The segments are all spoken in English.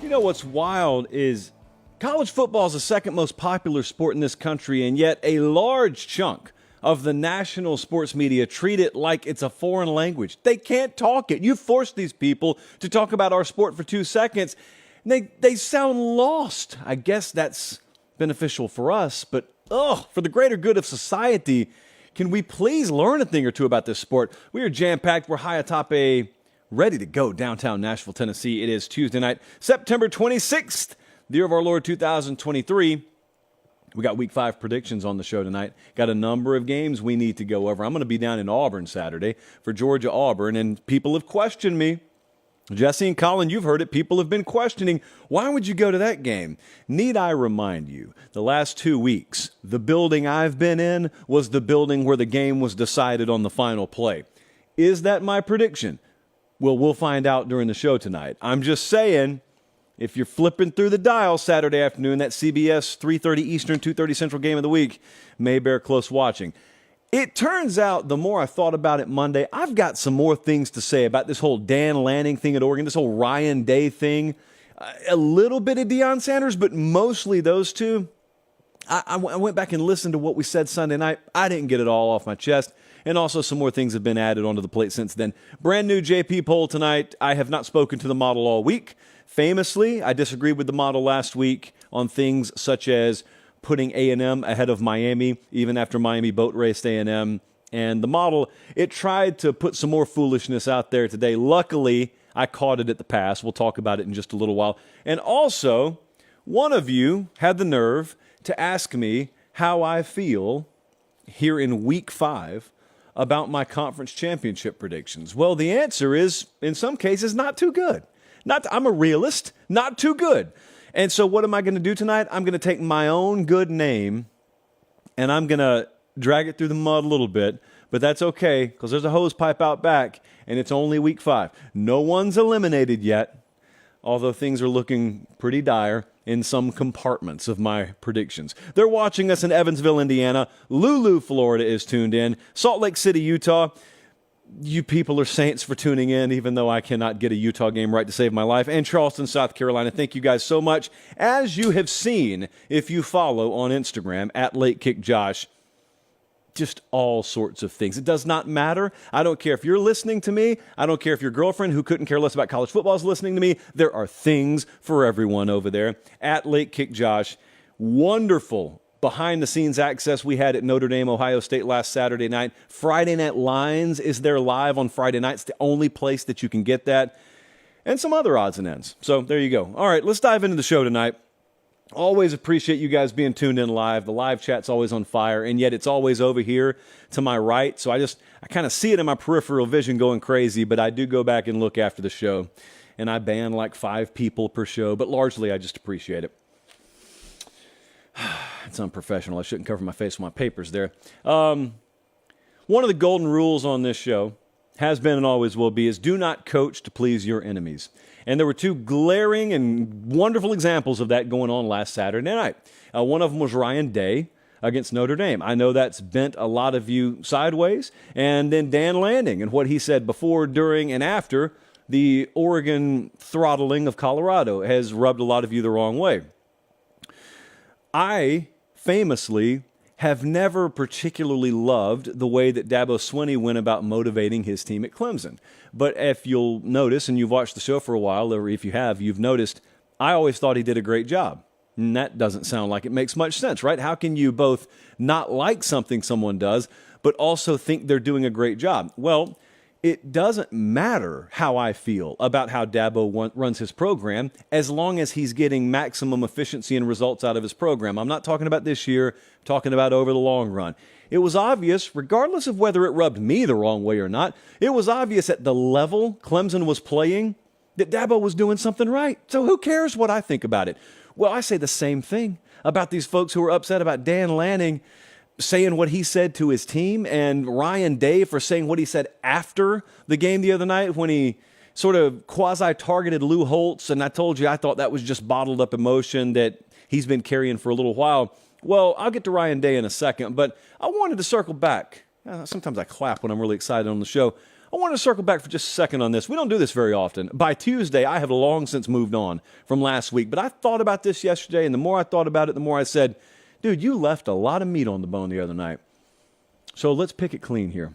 You know what's wild is college football is the second most popular sport in this country, and yet a large chunk of the national sports media treat it like it's a foreign language. They can't talk it. You force these people to talk about our sport for 2 seconds, and they sound lost. I guess that's beneficial for us, but for the greater good of society, can we please learn a thing or two about this sport? We are jam-packed. We're high atop ready to go downtown Nashville, Tennessee. It is Tuesday night, September 26th, the year of our Lord 2023. We got Week 5 predictions on the show tonight. Got a number of games we need to go over. I'm going to be down in Auburn Saturday for Georgia-Auburn, and people have questioned me. Jesse and Colin, you've heard it. People have been questioning, why would you go to that game? Need I remind you, the last 2 weeks, the building I've been in was the building where the game was decided on the final play. Is that my prediction? Well, we'll find out during the show tonight. I'm just saying, if you're flipping through the dial Saturday afternoon, that CBS 3:30 Eastern, 2:30 Central game of the week may bear close watching. It turns out, the more I thought about it Monday, I've got some more things to say about this whole Dan Lanning thing at Oregon, this whole Ryan Day thing, a little bit of Deion Sanders, but mostly those two. I went back and listened to what we said Sunday night. I didn't get it all off my chest. And also some more things have been added onto the plate since then. Brand new JP poll tonight. I have not spoken to the model all week. Famously, I disagreed with the model last week on things such as putting A&M ahead of Miami, even after Miami boat raced A&M. And the model, it tried to put some more foolishness out there today. Luckily, I caught it at the pass. We'll talk about it in just a little while. And also, one of you had the nerve to ask me how I feel here in Week 5 about my conference championship predictions. Well, the answer is, in some cases, not too good. I'm a realist, not too good. And so what am I going to do tonight? I'm going to take my own good name, and I'm going to drag it through the mud a little bit, but that's okay, because there's a hose pipe out back, and it's only Week 5. No one's eliminated yet, although things are looking pretty dire in some compartments of my predictions. They're watching us in Evansville, Indiana. Lulu, Florida is tuned in. Salt Lake City, Utah. You people are saints for tuning in, even though I cannot get a Utah game right to save my life. And Charleston, South Carolina. Thank you guys so much. As you have seen, if you follow on Instagram, at LateKickJosh, just all sorts of things. It does not matter. I don't care if you're listening to me. I don't care if your girlfriend, who couldn't care less about college football, is listening to me. There are things for everyone over there. At LateKickJosh, wonderful behind-the-scenes access we had at Notre Dame, Ohio State last Saturday night. Friday Night Lines is there live on Friday nights, the only place that you can get that, and some other odds and ends. So there you go. All right, let's dive into the show tonight. Always appreciate you guys being tuned in live. The live chat's always on fire, and yet it's always over here to my right. So I kind of see it in my peripheral vision going crazy, but I do go back and look after the show, and I ban like 5 people per show, but largely I just appreciate it. It's unprofessional. I shouldn't cover my face with my papers there. One of the golden rules on this show has been and always will be is do not coach to please your enemies. And there were 2 glaring and wonderful examples of that going on last Saturday night. One of them was Ryan Day against Notre Dame. I know that's bent a lot of you sideways. And then Dan Lanning and what he said before, during, and after the Oregon throttling of Colorado has rubbed a lot of you the wrong way. I famously have never particularly loved the way that Dabo Swinney went about motivating his team at Clemson. But if you'll notice, and you've watched the show for a while, or if you have, you've noticed, I always thought he did a great job. And that doesn't sound like it makes much sense, right? How can you both not like something someone does, but also think they're doing a great job? Well, it doesn't matter how I feel about how Dabo runs his program as long as he's getting maximum efficiency and results out of his program. I'm not talking about this year, I'm talking about over the long run. It was obvious, regardless of whether it rubbed me the wrong way or not, it was obvious at the level Clemson was playing that Dabo was doing something right. So who cares what I think about it? Well, I say the same thing about these folks who are upset about Dan Lanning saying what he said to his team, and Ryan Day for saying what he said after the game the other night when he sort of quasi-targeted Lou Holtz, and I told you I thought that was just bottled up emotion that he's been carrying for a little while. Well, I'll get to Ryan Day in a second, but I wanted to circle back. Sometimes I clap when I'm really excited on the show. I want to circle back for just a second on this. We don't do this very often. By Tuesday, I have long since moved on from last week, but I thought about this yesterday, and the more I thought about it, the more I said, dude, you left a lot of meat on the bone the other night. So let's pick it clean here.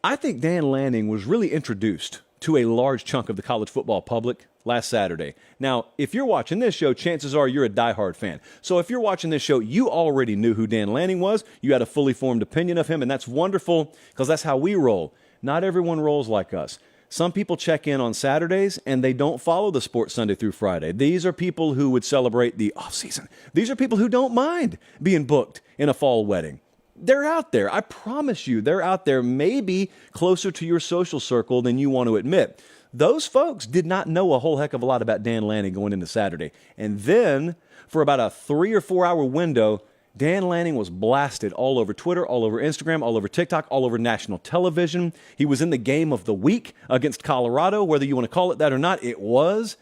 I think Dan Lanning was really introduced to a large chunk of the college football public last Saturday. Now, if you're watching this show, chances are you're a diehard fan. So if you're watching this show, you already knew who Dan Lanning was. You had a fully formed opinion of him, and that's wonderful because that's how we roll. Not everyone rolls like us. Some people check in on Saturdays, and they don't follow the sports Sunday through Friday. These are people who would celebrate the offseason. These are people who don't mind being booked in a fall wedding. They're out there. I promise you, they're out there maybe closer to your social circle than you want to admit. Those folks did not know a whole heck of a lot about Dan Lanning going into Saturday. And then, for about a 3 or 4 hour window, Dan Lanning was blasted all over Twitter, all over Instagram, all over TikTok, all over national television. He was in the game of the week against Colorado, whether you want to call it that or not, it was.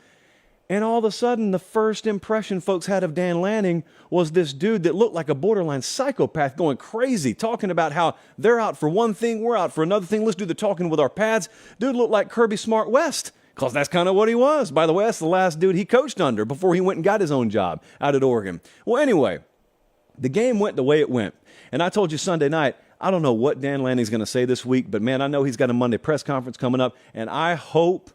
And all of a sudden, the first impression folks had of Dan Lanning was this dude that looked like a borderline psychopath going crazy, talking about how they're out for one thing, we're out for another thing. Let's do the talking with our pads. Dude looked like Kirby Smart West, because that's kind of what he was. By the way, that's the last dude he coached under before he went and got his own job out at Oregon. Well, anyway, the game went the way it went. And I told you Sunday night, I don't know what Dan Lanning's going to say this week, but man, I know he's got a Monday press conference coming up, and I hope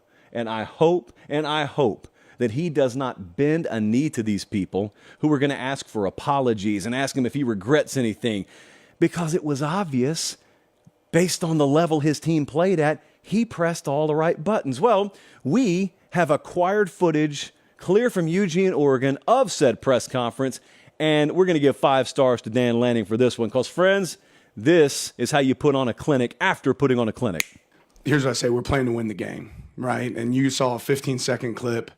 that he does not bend a knee to these people who are going to ask for apologies and ask him if he regrets anything, because it was obvious, based on the level his team played at, he pressed all the right buttons. Well, we have acquired footage clear from Eugene, Oregon, of said press conference, and we're going to give 5 stars to Dan Lanning for this one, because, friends, this is how you put on a clinic after putting on a clinic. Here's what I say. We're playing to win the game, right? And you saw a 15-second clip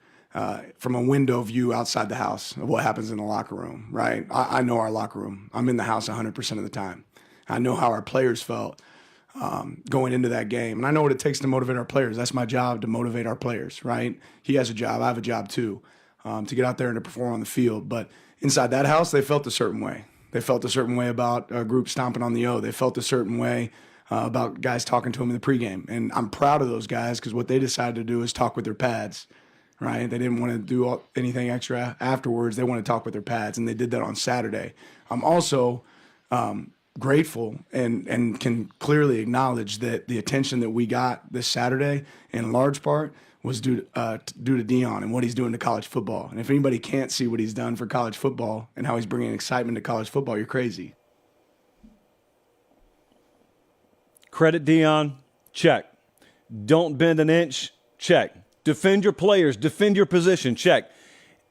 from a window view outside the house of what happens in the locker room, right? I know our locker room. I'm in the house 100% of the time. I know how our players felt going into that game. And I know what it takes to motivate our players. That's my job, to motivate our players, right? He has a job. I have a job too, to get out there and to perform on the field. But inside that house, they felt a certain way. They felt a certain way about a group stomping on the O. They felt a certain way about guys talking to them in the pregame. And I'm proud of those guys, because what they decided to do is talk with their pads. Right? They didn't want to do anything extra afterwards. They want to talk with their pads, and they did that on Saturday. I'm also grateful and can clearly acknowledge that the attention that we got this Saturday, in large part, was due to Dion and what he's doing to college football. And if anybody can't see what he's done for college football and how he's bringing excitement to college football, you're crazy. Credit Dion, check. Don't bend an inch, check. Defend your players, defend your position, check.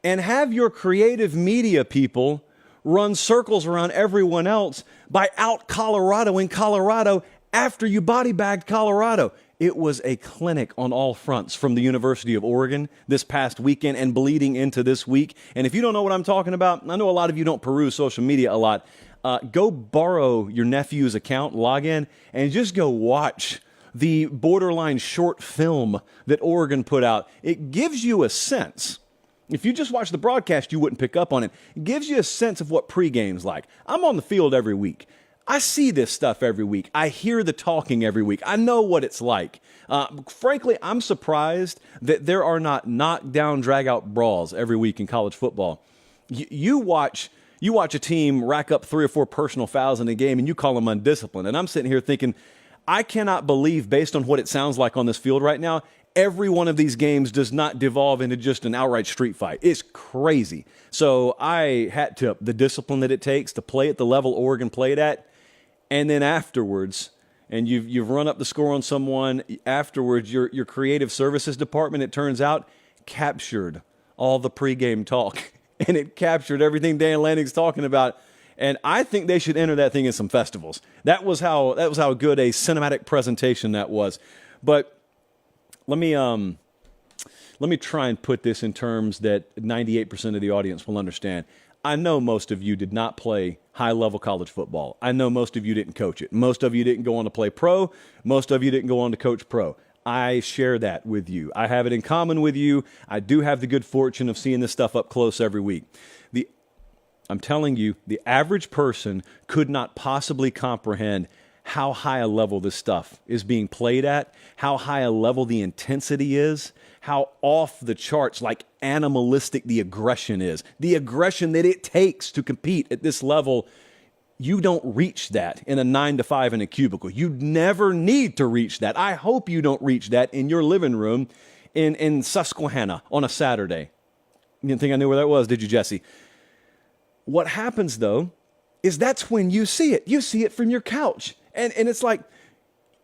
And have your creative media people run circles around everyone else by out Coloradoing Colorado after you body bagged Colorado. It was a clinic on all fronts from the University of Oregon this past weekend and bleeding into this week. And if you don't know what I'm talking about, I know a lot of you don't peruse social media a lot. Go borrow your nephew's account, log in, and just go watch the borderline short film that Oregon put out. It gives you a sense. If you just watch the broadcast, you wouldn't pick up on it. It gives you a sense of what pregame's like. I'm on the field every week. I see this stuff every week. I hear the talking every week. I know what it's like. Frankly, I'm surprised that there are not knockdown, drag-out brawls every week in college football. You watch a team rack up 3 or 4 personal fouls in a game, and you call them undisciplined. And I'm sitting here thinking, I cannot believe, based on what it sounds like on this field right now, every one of these games does not devolve into just an outright street fight. It's crazy. So I hat tip the discipline that it takes to play at the level Oregon played at. And then afterwards, and you've run up the score on someone, afterwards your creative services department, it turns out, captured all the pregame talk. And it captured everything Dan Lanning's talking about. And I think they should enter that thing in some festivals. That was how good a cinematic presentation that was. But let me try and put this in terms that 98% of the audience will understand. I know most of you did not play high-level college football. I know most of you didn't coach it. Most of you didn't go on to play pro. Most of you didn't go on to coach pro. I share that with you. I have it in common with you. I do have the good fortune of seeing this stuff up close every week. I'm telling you, the average person could not possibly comprehend how high a level this stuff is being played at, how high a level the intensity is, how off the charts, like animalistic the aggression is, the aggression that it takes to compete at this level. You don't reach that in a 9 to 5 in a cubicle. You never need to reach that. I hope you don't reach that in your living room in Susquehanna on a Saturday. You didn't think I knew where that was, did you, Jesse? What happens, though, is that's when you see it. You see it from your couch. And it's like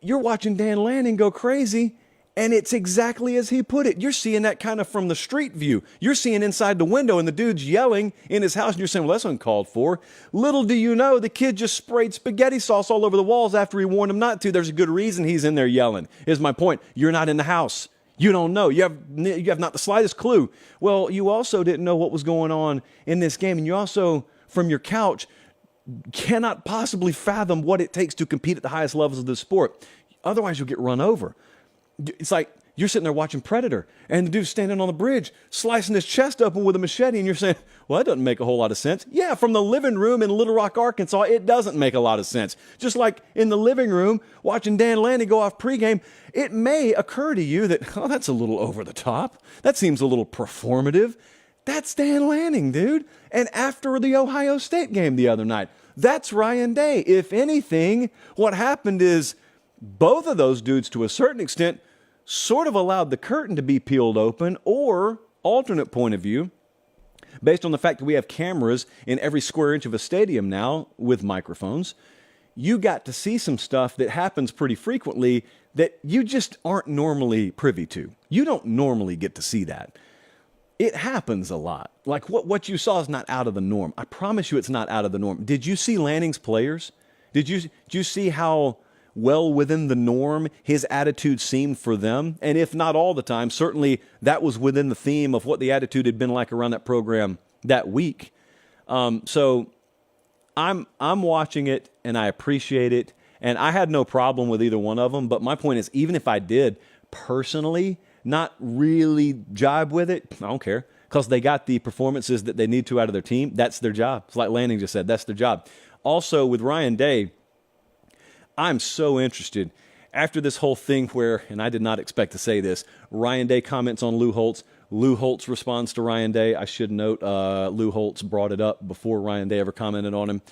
you're watching Dan Lanning go crazy, and it's exactly as he put it. You're seeing that kind of from the street view. You're seeing inside the window, and the dude's yelling in his house, and you're saying, well, that's uncalled for. Little do you know, the kid just sprayed spaghetti sauce all over the walls after he warned him not to. There's a good reason he's in there yelling, is my point. You're not in the house. You don't know. You have not the slightest clue. Well, you also didn't know what was going on in this game, and you also, from your couch, cannot possibly fathom what it takes to compete at the highest levels of the sport. Otherwise, you'll get run over. It's like you're sitting there watching Predator, and the dude's standing on the bridge, slicing his chest open with a machete, and you're saying, well, that doesn't make a whole lot of sense. Yeah, from the living room in Little Rock, Arkansas, it doesn't make a lot of sense. Just like in the living room, watching Dan Lanning go off pregame, it may occur to you that, oh, that's a little over the top. That seems a little performative. That's Dan Lanning, dude. And after the Ohio State game the other night, that's Ryan Day. If anything, what happened is both of those dudes, to a certain extent, sort of allowed the curtain to be peeled open, or alternate point of view, based on the fact that we have cameras in every square inch of a stadium now with microphones, you got to see some stuff that happens pretty frequently that you just aren't normally privy to. You don't normally get to see that. It happens a lot. Like what you saw is not out of the norm. I promise you it's not out of the norm. Did you see Lanning's players? Did you see how well within the norm his attitude seemed for them? And if not all the time, certainly that was within the theme of what the attitude had been like around that program that week. So I'm watching it, and I appreciate it, and I had no problem with either one of them. But my point is, even if I did personally not really jibe with it, I don't care, because they got the performances that they need to out of their team. That's their job. It's like Lanning just said, that's their job. Also, with Ryan Day, I'm so interested. After this whole thing where, and I did not expect to say this, Ryan Day comments on Lou Holtz. Lou Holtz responds to Ryan Day. I should note Lou Holtz brought it up before Ryan Day ever commented on him.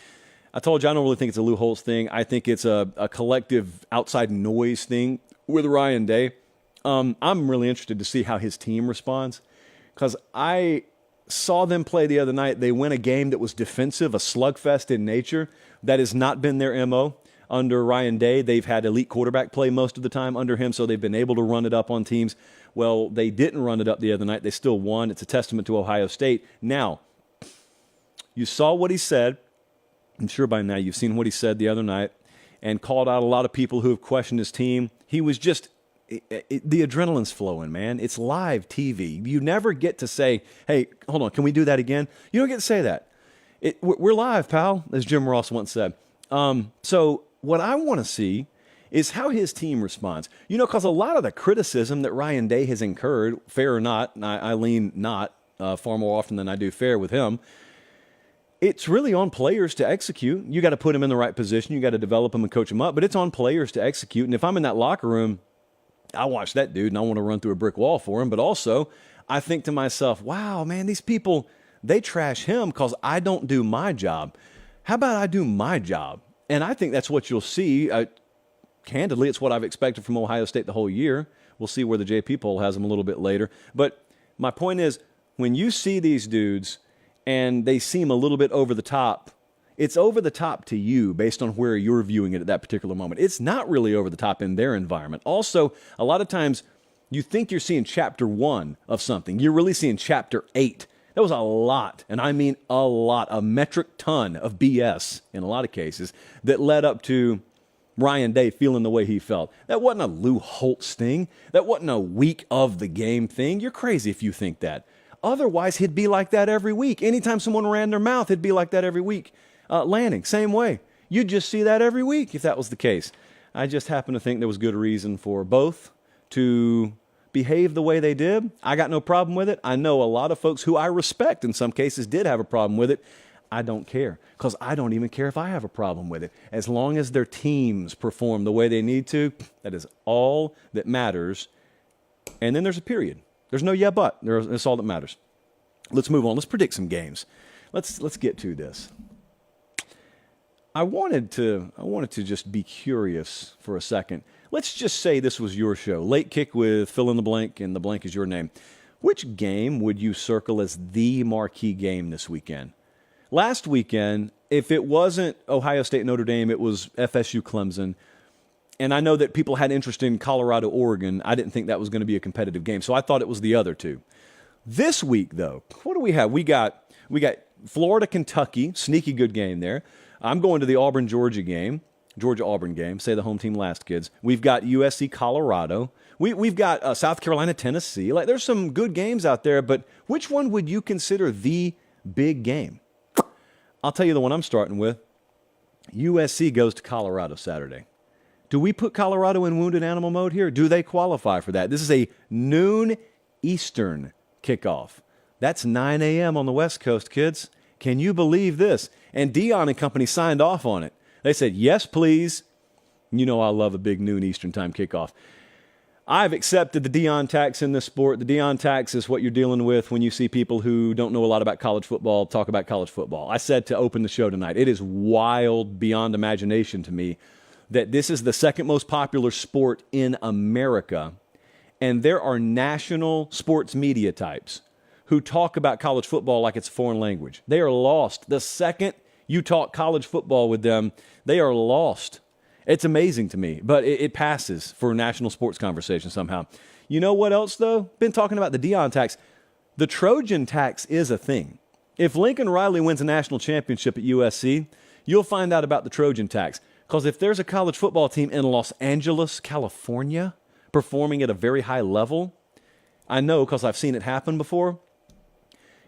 I told you I don't really think it's a Lou Holtz thing. I think it's a collective outside noise thing with Ryan Day. I'm really interested to see how his team responds, because I saw them play the other night. They win a game that was defensive, a slugfest in nature. That has not been their MO. Under Ryan Day, they've had elite quarterback play most of the time under him, so they've been able to run it up on teams. Well, they didn't run it up the other night. They still won. It's a testament to Ohio State. Now, you saw what he said. I'm sure by now you've seen what he said the other night and called out a lot of people who have questioned his team. He was just, the adrenaline's flowing, man. It's live TV. You never get to say, hey, hold on, can we do that again? You don't get to say that. We're live, pal, as Jim Ross once said. So what I want to see is how his team responds. You know, because a lot of the criticism that Ryan Day has incurred, fair or not, and I lean not far more often than I do fair with him, it's really on players to execute. You got to put them in the right position. You got to develop them and coach them up, but it's on players to execute. And if I'm in that locker room, I watch that dude and I want to run through a brick wall for him. But also I think to myself, wow, man, these people, they trash him because I don't do my job. How about I do my job? And I think that's what you'll see. Candidly, it's what I've expected from Ohio State the whole year. We'll see where the JP poll has them a little bit later. But my point is, when you see these dudes and they seem a little bit over the top, it's over the top to you based on where you're viewing it at that particular moment. It's not really over the top in their environment. Also, a lot of times you think you're seeing chapter 1 of something. You're really seeing chapter 8. That was a lot, and I mean a lot, a metric ton of BS in a lot of cases that led up to Ryan Day feeling the way he felt. That wasn't a Lou Holtz thing. That wasn't a week of the game thing. You're crazy if you think that. Otherwise, he'd be like that every week. Anytime someone ran their mouth, it'd be like that every week. Lanning, same way. You'd just see that every week if that was the case. I just happen to think there was good reason for both to behave the way they did. I got no problem with it. I know a lot of folks who I respect in some cases did have a problem with it. I don't care, because I don't even care if I have a problem with it. As long as their teams perform the way they need to, that is all that matters. And then there's a period. There's no yeah, but. That's all that matters. Let's move on. Let's predict some games. Let's get to this. I wanted to just be curious for a second. Let's just say this was your show. Late kick with fill in the blank, and the blank is your name. Which game would you circle as the marquee game this weekend? Last weekend, if it wasn't Ohio State Notre Dame, it was FSU Clemson. And I know that people had interest in Colorado Oregon. I didn't think that was going to be a competitive game, so I thought it was the other two. This week, though, what do we have? We got Florida Kentucky, sneaky good game there. I'm going to the Auburn Georgia Auburn game. Say the home team last, kids. We've got USC Colorado. We've got South Carolina Tennessee. Like, there's some good games out there, but which one would you consider the big game? I'll tell you the one I'm starting with. USC goes to Colorado Saturday. Do we put Colorado in wounded animal mode here? Do they qualify for that? This is a noon Eastern kickoff. That's 9 a.m. on the West Coast, kids. Can you believe this? And Dion and company signed off on it. They said, yes, please. You know I love a big noon Eastern time kickoff. I've accepted the Dion tax in this sport. The Dion tax is what you're dealing with when you see people who don't know a lot about college football talk about college football. I said to open the show tonight, it is wild beyond imagination to me that this is the second most popular sport in America, and there are national sports media types who talk about college football like it's a foreign language. They are lost. The second you talk college football with them, they are lost. It's amazing to me, but it passes for national sports conversation somehow. You know what else, though? Been talking about the Dion tax. The Trojan tax is a thing. If Lincoln Riley wins a national championship at USC, you'll find out about the Trojan tax. Because if there's a college football team in Los Angeles, California, performing at a very high level, I know because I've seen it happen before,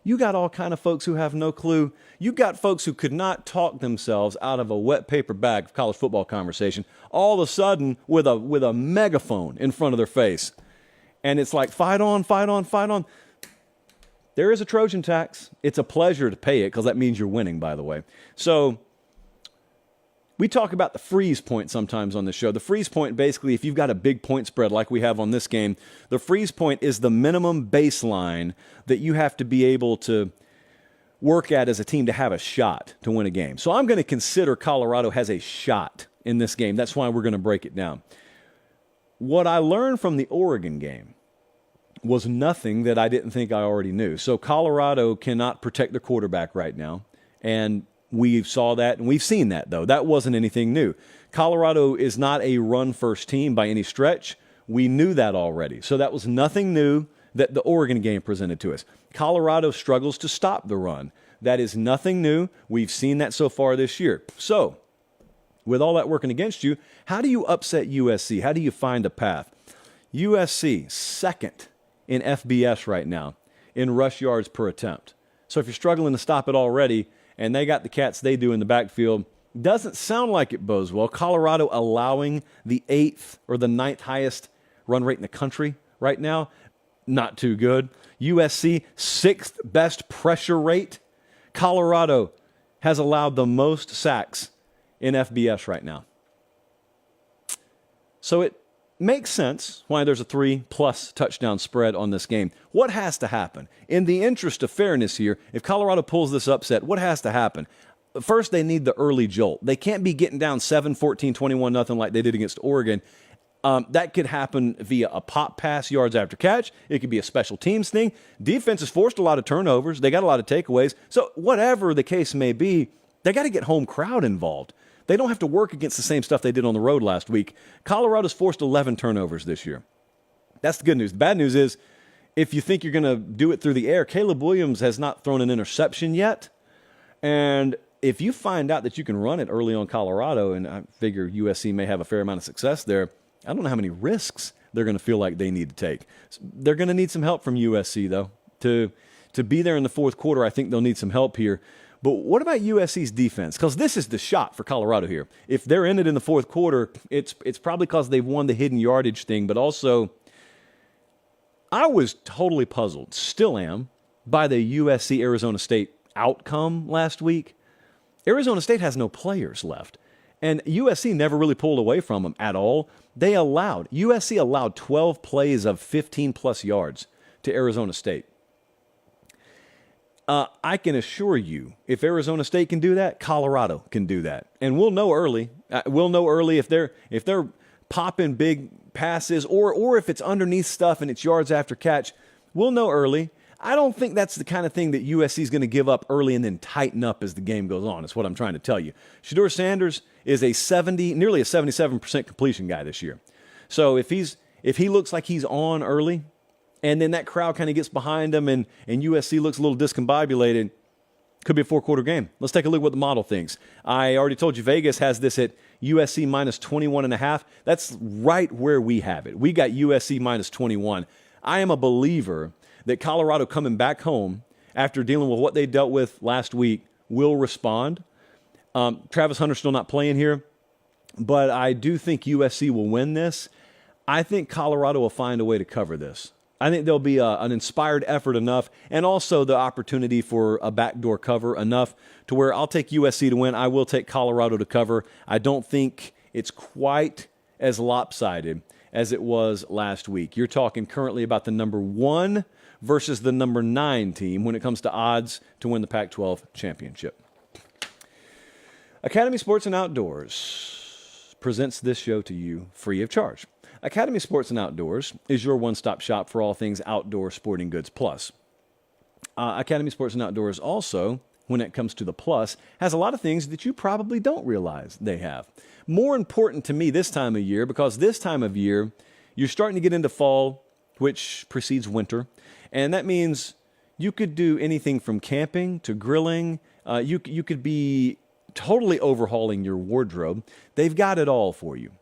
you got all kind of folks who have no clue. You got folks who could not talk themselves out of a wet paper bag of college football conversation, all of a sudden with a megaphone in front of their face. And it's like, fight on, fight on, fight on. There is a Trojan tax. It's a pleasure to pay it because that means you're winning, by the way. So we talk about the freeze point sometimes on this show. The freeze point, basically, if you've got a big point spread like we have on this game, the freeze point is the minimum baseline that you have to be able to work at as a team to have a shot to win a game. So I'm going to consider Colorado has a shot in this game. That's why we're going to break it down. What I learned from the Oregon game was nothing that I didn't think I already knew. So Colorado cannot protect their quarterback right now, and we saw that, and we've seen that, though. That wasn't anything new. Colorado is not a run-first team by any stretch. We knew that already. So that was nothing new that the Oregon game presented to us. Colorado struggles to stop the run. That is nothing new. We've seen that so far this year. So, with all that working against you, how do you upset USC? How do you find a path? USC, second in FBS right now in rush yards per attempt. So if you're struggling to stop it already, and they got the cats they do in the backfield, doesn't sound like it bodes well. Colorado allowing the 8th or the 9th highest run rate in the country right now, not too good. USC, 6th best pressure rate. Colorado has allowed the most sacks in FBS right now. So it makes sense why there's a 3+ touchdown spread on this game. What has to happen? In the interest of fairness here, if Colorado pulls this upset, what has to happen? First, they need the early jolt. They can't be getting down 7, 14, 21, nothing like they did against Oregon. That could happen via a pop pass, yards after catch. It could be a special teams thing. Defense has forced a lot of turnovers. They got a lot of takeaways. So whatever the case may be, they got to get home crowd involved. They don't have to work against the same stuff they did on the road last week. Colorado's forced 11 turnovers this year. That's the good news. The bad news is, if you think you're going to do it through the air, Caleb Williams has not thrown an interception yet. And if you find out that you can run it early on Colorado, and I figure USC may have a fair amount of success there, I don't know how many risks they're going to feel like they need to take. They're going to need some help from USC, though. To be there in the fourth quarter, I think they'll need some help here. But what about USC's defense? Because this is the shot for Colorado here. If they're in it in the fourth quarter, it's probably because they've won the hidden yardage thing. But also, I was totally puzzled, still am, by the USC-Arizona State outcome last week. Arizona State has no players left. And USC never really pulled away from them at all. USC allowed 12 plays of 15-plus yards to Arizona State. I can assure you, if Arizona State can do that, Colorado can do that. And we'll know early. If they're popping big passes or if it's underneath stuff and it's yards after catch. We'll know early. I don't think that's the kind of thing that USC is going to give up early and then tighten up as the game goes on. That's what I'm trying to tell you. Shedeur Sanders is nearly a 77% completion guy this year. So if he looks like he's on early, and then that crowd kind of gets behind him and USC looks a little discombobulated, could be a four-quarter game. Let's take a look at what the model thinks. I already told you Vegas has this at USC minus 21.5. That's right where we have it. We got USC minus 21. I am a believer that Colorado coming back home after dealing with what they dealt with last week will respond. Travis Hunter's still not playing here, but I do think USC will win this. I think Colorado will find a way to cover this. I think there'll be an inspired effort enough, and also the opportunity for a backdoor cover enough to where I'll take USC to win. I will take Colorado to cover. I don't think it's quite as lopsided as it was last week. You're talking currently about the number 1 versus the number 9 team when it comes to odds to win the Pac-12 championship. Academy Sports and Outdoors presents this show to you free of charge. Academy Sports and Outdoors is your one-stop shop for all things outdoor sporting goods plus. Academy Sports and Outdoors also, when it comes to the plus, has a lot of things that you probably don't realize they have. More important to me this time of year, because this time of year, you're starting to get into fall, which precedes winter, and that means you could do anything from camping to grilling. You could be totally overhauling your wardrobe. They've got it all for you.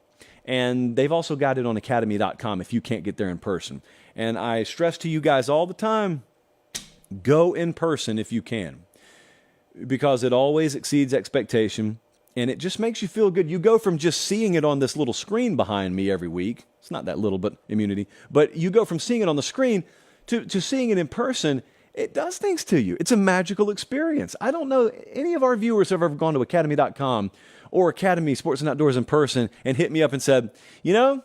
And they've also got it on academy.com if you can't get there in person. And I stress to you guys all the time, go in person if you can, because it always exceeds expectation, and it just makes you feel good. You go from just seeing it on this little screen behind me every week. It's not that little, but immunity. But you go from seeing it on the screen to seeing it in person. It does things to you. It's a magical experience. I don't know any of our viewers have ever gone to academy.com or Academy Sports and Outdoors in person and hit me up and said, a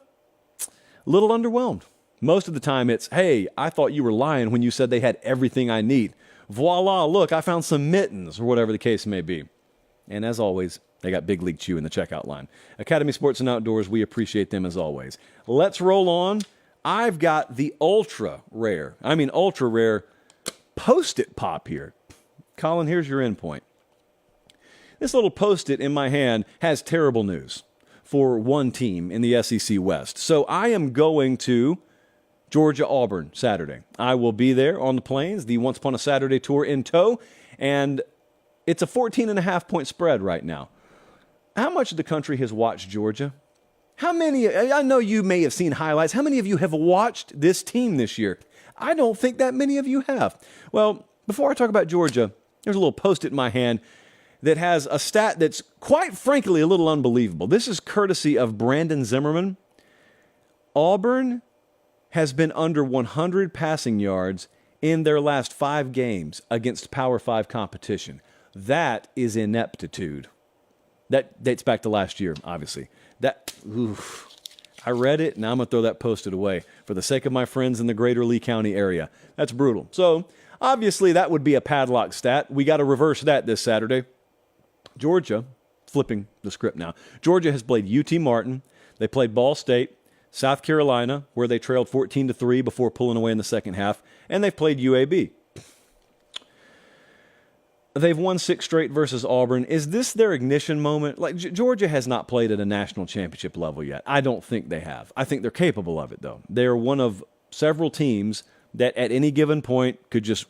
little underwhelmed. Most of the time it's, hey, I thought you were lying when you said they had everything I need. Voila, look, I found some mittens, or whatever the case may be. And as always, they got Big League Chew in the checkout line. Academy Sports and Outdoors, we appreciate them as always. Let's roll on. I've got the ultra rare Post-it pop here. Colin, here's your endpoint. This little Post-it in my hand has terrible news for one team in the SEC West. So I am going to Georgia-Auburn Saturday. I will be there on the plains, the Once Upon a Saturday tour in tow, and it's a 14.5-point spread right now. How much of the country has watched Georgia? How many, I know you may have seen highlights, how many of you have watched this team this year? I don't think that many of you have. Well, before I talk about Georgia, there's a little Post-it in my hand that has a stat that's quite frankly a little unbelievable. This is courtesy of Brandon Zimmerman. Auburn has been under 100 passing yards in their last 5 games against Power 5 competition. That is ineptitude. That dates back to last year, obviously. I read it, and I'm going to throw that Post-it away for the sake of my friends in the greater Lee County area. That's brutal. So, obviously, that would be a padlock stat. We got to reverse that this Saturday. Georgia, flipping the script now, Georgia has played UT Martin. They played Ball State, South Carolina, where they trailed 14-3 before pulling away in the second half, and they've played UAB. They've won 6 straight versus Auburn. Is this their ignition moment? Like, Georgia has not played at a national championship level yet. I don't think they have. I think they're capable of it, though. They're one of several teams that at any given point could just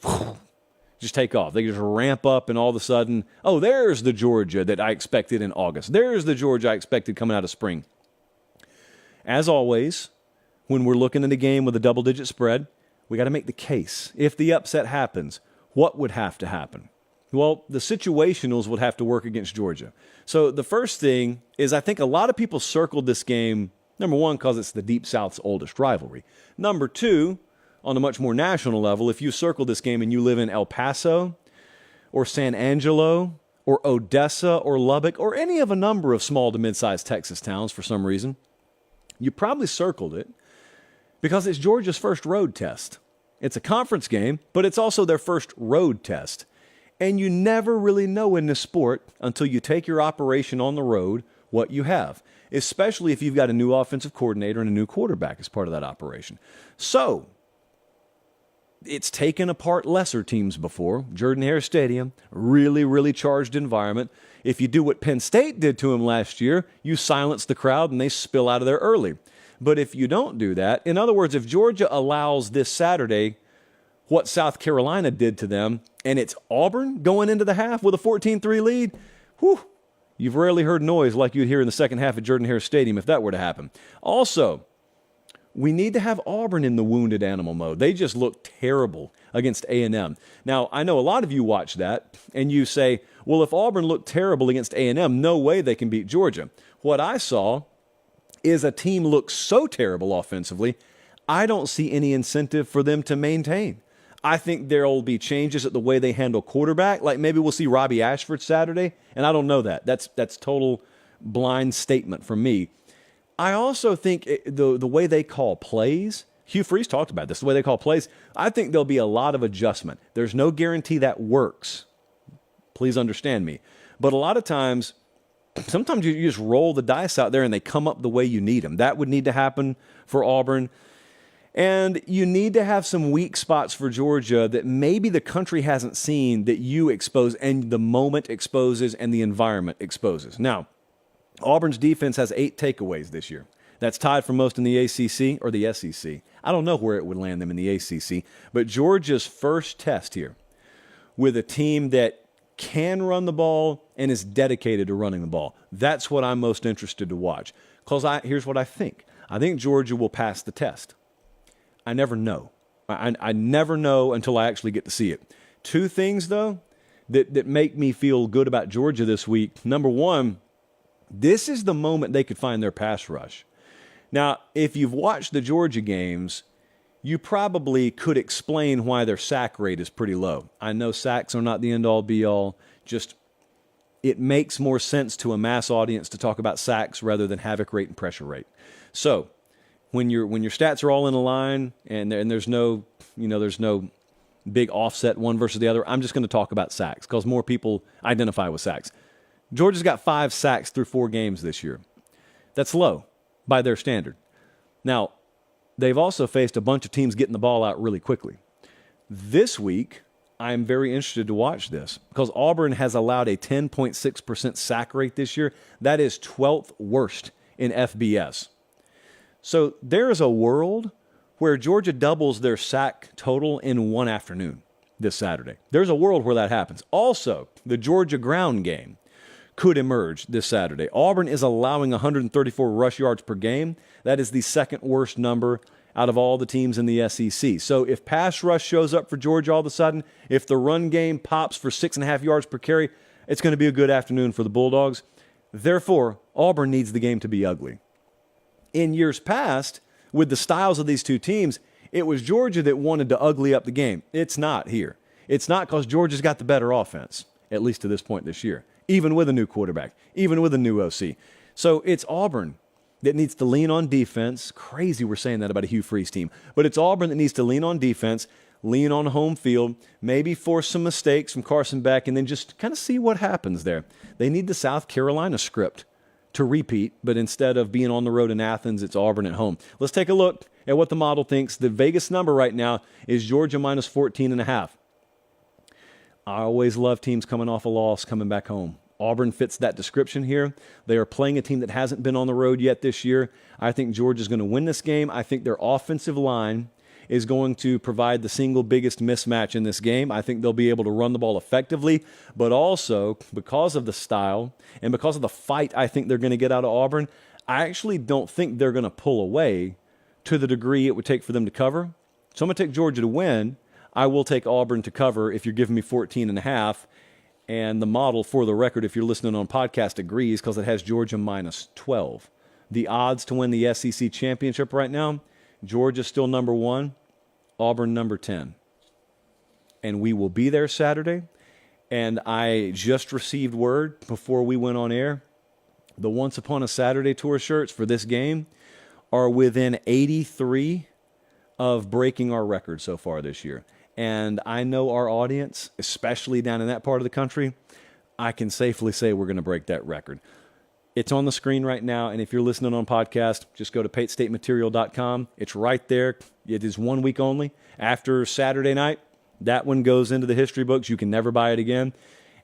take off. They just ramp up, and all of a sudden, oh, there's the Georgia that I expected in August. There's the Georgia I expected coming out of spring. As always, when we're looking at a game with a double-digit spread, we got to make the case. If the upset happens, what would have to happen? Well, the situationals would have to work against Georgia. So the first thing is I think a lot of people circled this game, number one, because it's the Deep South's oldest rivalry. Number two, on a much more national level, if you circle this game and you live in El Paso or San Angelo or Odessa or Lubbock or any of a number of small to mid-sized Texas towns for some reason, you probably circled it because it's Georgia's first road test. It's a conference game, but it's also their first road test. And you never really know in this sport until you take your operation on the road what you have, especially if you've got a new offensive coordinator and a new quarterback as part of that operation. So, it's taken apart lesser teams before. Jordan-Hare Stadium, really, really charged environment. If you do what Penn State did to them last year, you silence the crowd and they spill out of there early. But if you don't do that, in other words, if Georgia allows this Saturday what South Carolina did to them, and it's Auburn going into the half with a 14-3 lead, whew, you've rarely heard noise like you'd hear in the second half at Jordan-Hare Stadium if that were to happen. Also, we need to have Auburn in the wounded animal mode. They just look terrible against A&M. Now, I know a lot of you watch that, and you say, well, if Auburn looked terrible against A&M, no way they can beat Georgia. What I saw is a team look so terrible offensively, I don't see any incentive for them to maintain. I think there will be changes at the way they handle quarterback. Like maybe we'll see Robbie Ashford Saturday, and I don't know that. That's total blind statement from me. I also think the way they call plays, Hugh Freeze talked about this, the way they call plays, I think there'll be a lot of adjustment. There's no guarantee that works. Please understand me. But a lot of times, sometimes you just roll the dice out there and they come up the way you need them. That would need to happen for Auburn. And you need to have some weak spots for Georgia that maybe the country hasn't seen that you expose and the moment exposes and the environment exposes. Now, Auburn's defense has 8 takeaways this year. That's tied for most in the ACC or the SEC. I don't know where it would land them in the ACC, but Georgia's first test here with a team that can run the ball and is dedicated to running the ball. That's what I'm most interested to watch. Because here's what I think. I think Georgia will pass the test. I never know. I never know until I actually get to see it. 2 things, though, that make me feel good about Georgia this week. Number one, this is the moment they could find their pass rush. Now, if you've watched the Georgia games, you probably could explain why their sack rate is pretty low. I know sacks are not the end-all, be-all. Just it makes more sense to a mass audience to talk about sacks rather than havoc rate and pressure rate. So, when your stats are all in a line and there's no big offset one versus the other, I'm just going to talk about sacks because more people identify with sacks. Georgia's got 5 sacks through 4 games this year. That's low by their standard. Now, they've also faced a bunch of teams getting the ball out really quickly. This week, I'm very interested to watch this because Auburn has allowed a 10.6% sack rate this year. That is 12th worst in FBS. So there is a world where Georgia doubles their sack total in one afternoon this Saturday. There's a world where that happens. Also, the Georgia ground game could emerge this Saturday. Auburn is allowing 134 rush yards per game. That is the second worst number out of all the teams in the SEC. So if pass rush shows up for Georgia all of a sudden, if the run game pops for 6.5 yards per carry, it's going to be a good afternoon for the Bulldogs. Therefore, Auburn needs the game to be ugly. In years past, with the styles of these two teams, it was Georgia that wanted to ugly up the game. It's not here. It's not because Georgia's got the better offense, at least to this point this year, even with a new quarterback, even with a new OC. So it's Auburn that needs to lean on defense. Crazy we're saying that about a Hugh Freeze team. But it's Auburn that needs to lean on defense, lean on home field, maybe force some mistakes from Carson Beck, and then just kind of see what happens there. They need the South Carolina script to repeat, but instead of being on the road in Athens, it's Auburn at home. Let's take a look at what the model thinks. The Vegas number right now is Georgia minus 14.5. I always love teams coming off a loss, coming back home. Auburn fits that description here. They are playing a team that hasn't been on the road yet this year. I think Georgia's going to win this game. I think their offensive line is going to provide the single biggest mismatch in this game. I think they'll be able to run the ball effectively, but also because of the style and because of the fight I think they're going to get out of Auburn, I actually don't think they're going to pull away to the degree it would take for them to cover. So I'm going to take Georgia to win. I will take Auburn to cover if you're giving me 14.5. And the model, for the record, if you're listening on podcast, agrees because it has Georgia minus 12. The odds to win the SEC championship right now, Georgia's still number 1, Auburn number 10. And we will be there Saturday, And I just received word before we went on air, the Once Upon a Saturday tour shirts for this game are within 83 of breaking our record so far this year. And I know our audience, especially down in that part of the country, I can safely say we're going to break that record. It's on the screen right now, and if you're listening on podcast, just go to patestateMaterial.com. It's right there. It is 1 week only. After Saturday night, that one goes into the history books. You can never buy it again,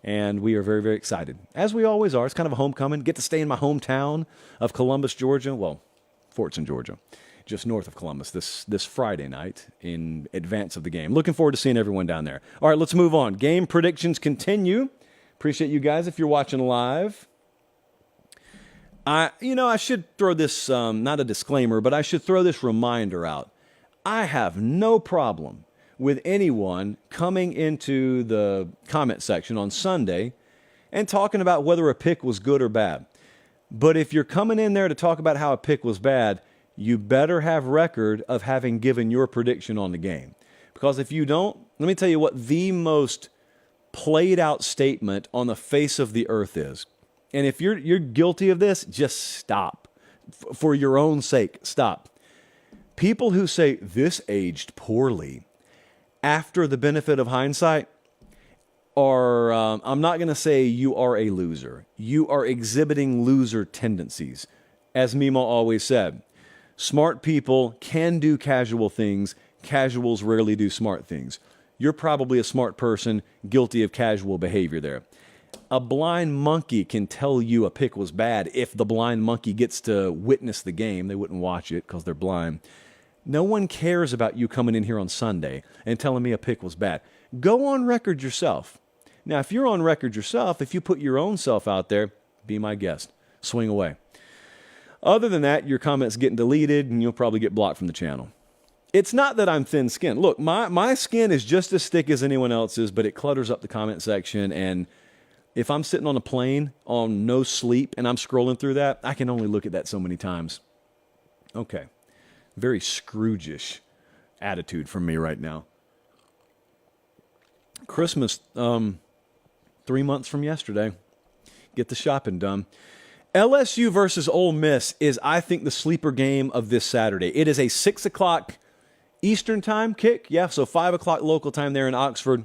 and we are very, very excited, as we always are. It's kind of a homecoming. Get to stay in my hometown of Columbus, Georgia. Well, Fortson, Georgia, just north of Columbus this Friday night in advance of the game. Looking forward to seeing everyone down there. All right, let's move on. Game predictions continue. Appreciate you guys if you're watching live. I should throw this, not a disclaimer, but I should throw this reminder out. I have no problem with anyone coming into the comment section on Sunday and talking about whether a pick was good or bad. But if you're coming in there to talk about how a pick was bad, you better have record of having given your prediction on the game. Because if you don't, let me tell you what the most played out statement on the face of the earth is. And if you're guilty of this, just stop. For your own sake, stop. People who say this aged poorly after the benefit of hindsight are, I'm not going to say you are a loser. You are exhibiting loser tendencies. As Mimo always said, smart people can do casual things. Casuals rarely do smart things. You're probably a smart person guilty of casual behavior there. A blind monkey can tell you a pick was bad if the blind monkey gets to witness the game. They wouldn't watch it because they're blind. No one cares about you coming in here on Sunday and telling me a pick was bad. Go on record yourself. Now, if you're on record yourself, if you put your own self out there, be my guest. Swing away. Other than that, your comments getting deleted and you'll probably get blocked from the channel. It's not that I'm thin-skinned. Look, my skin is just as thick as anyone else's, but it clutters up the comment section. And if I'm sitting on a plane on no sleep and I'm scrolling through that, I can only look at that so many times. Okay. Very Scrooge-ish attitude from me right now. Christmas, 3 months from yesterday. Get the shopping done. LSU versus Ole Miss is, I think, the sleeper game of this Saturday. It is a 6 o'clock Eastern time kick. Yeah, so 5 o'clock local time there in Oxford.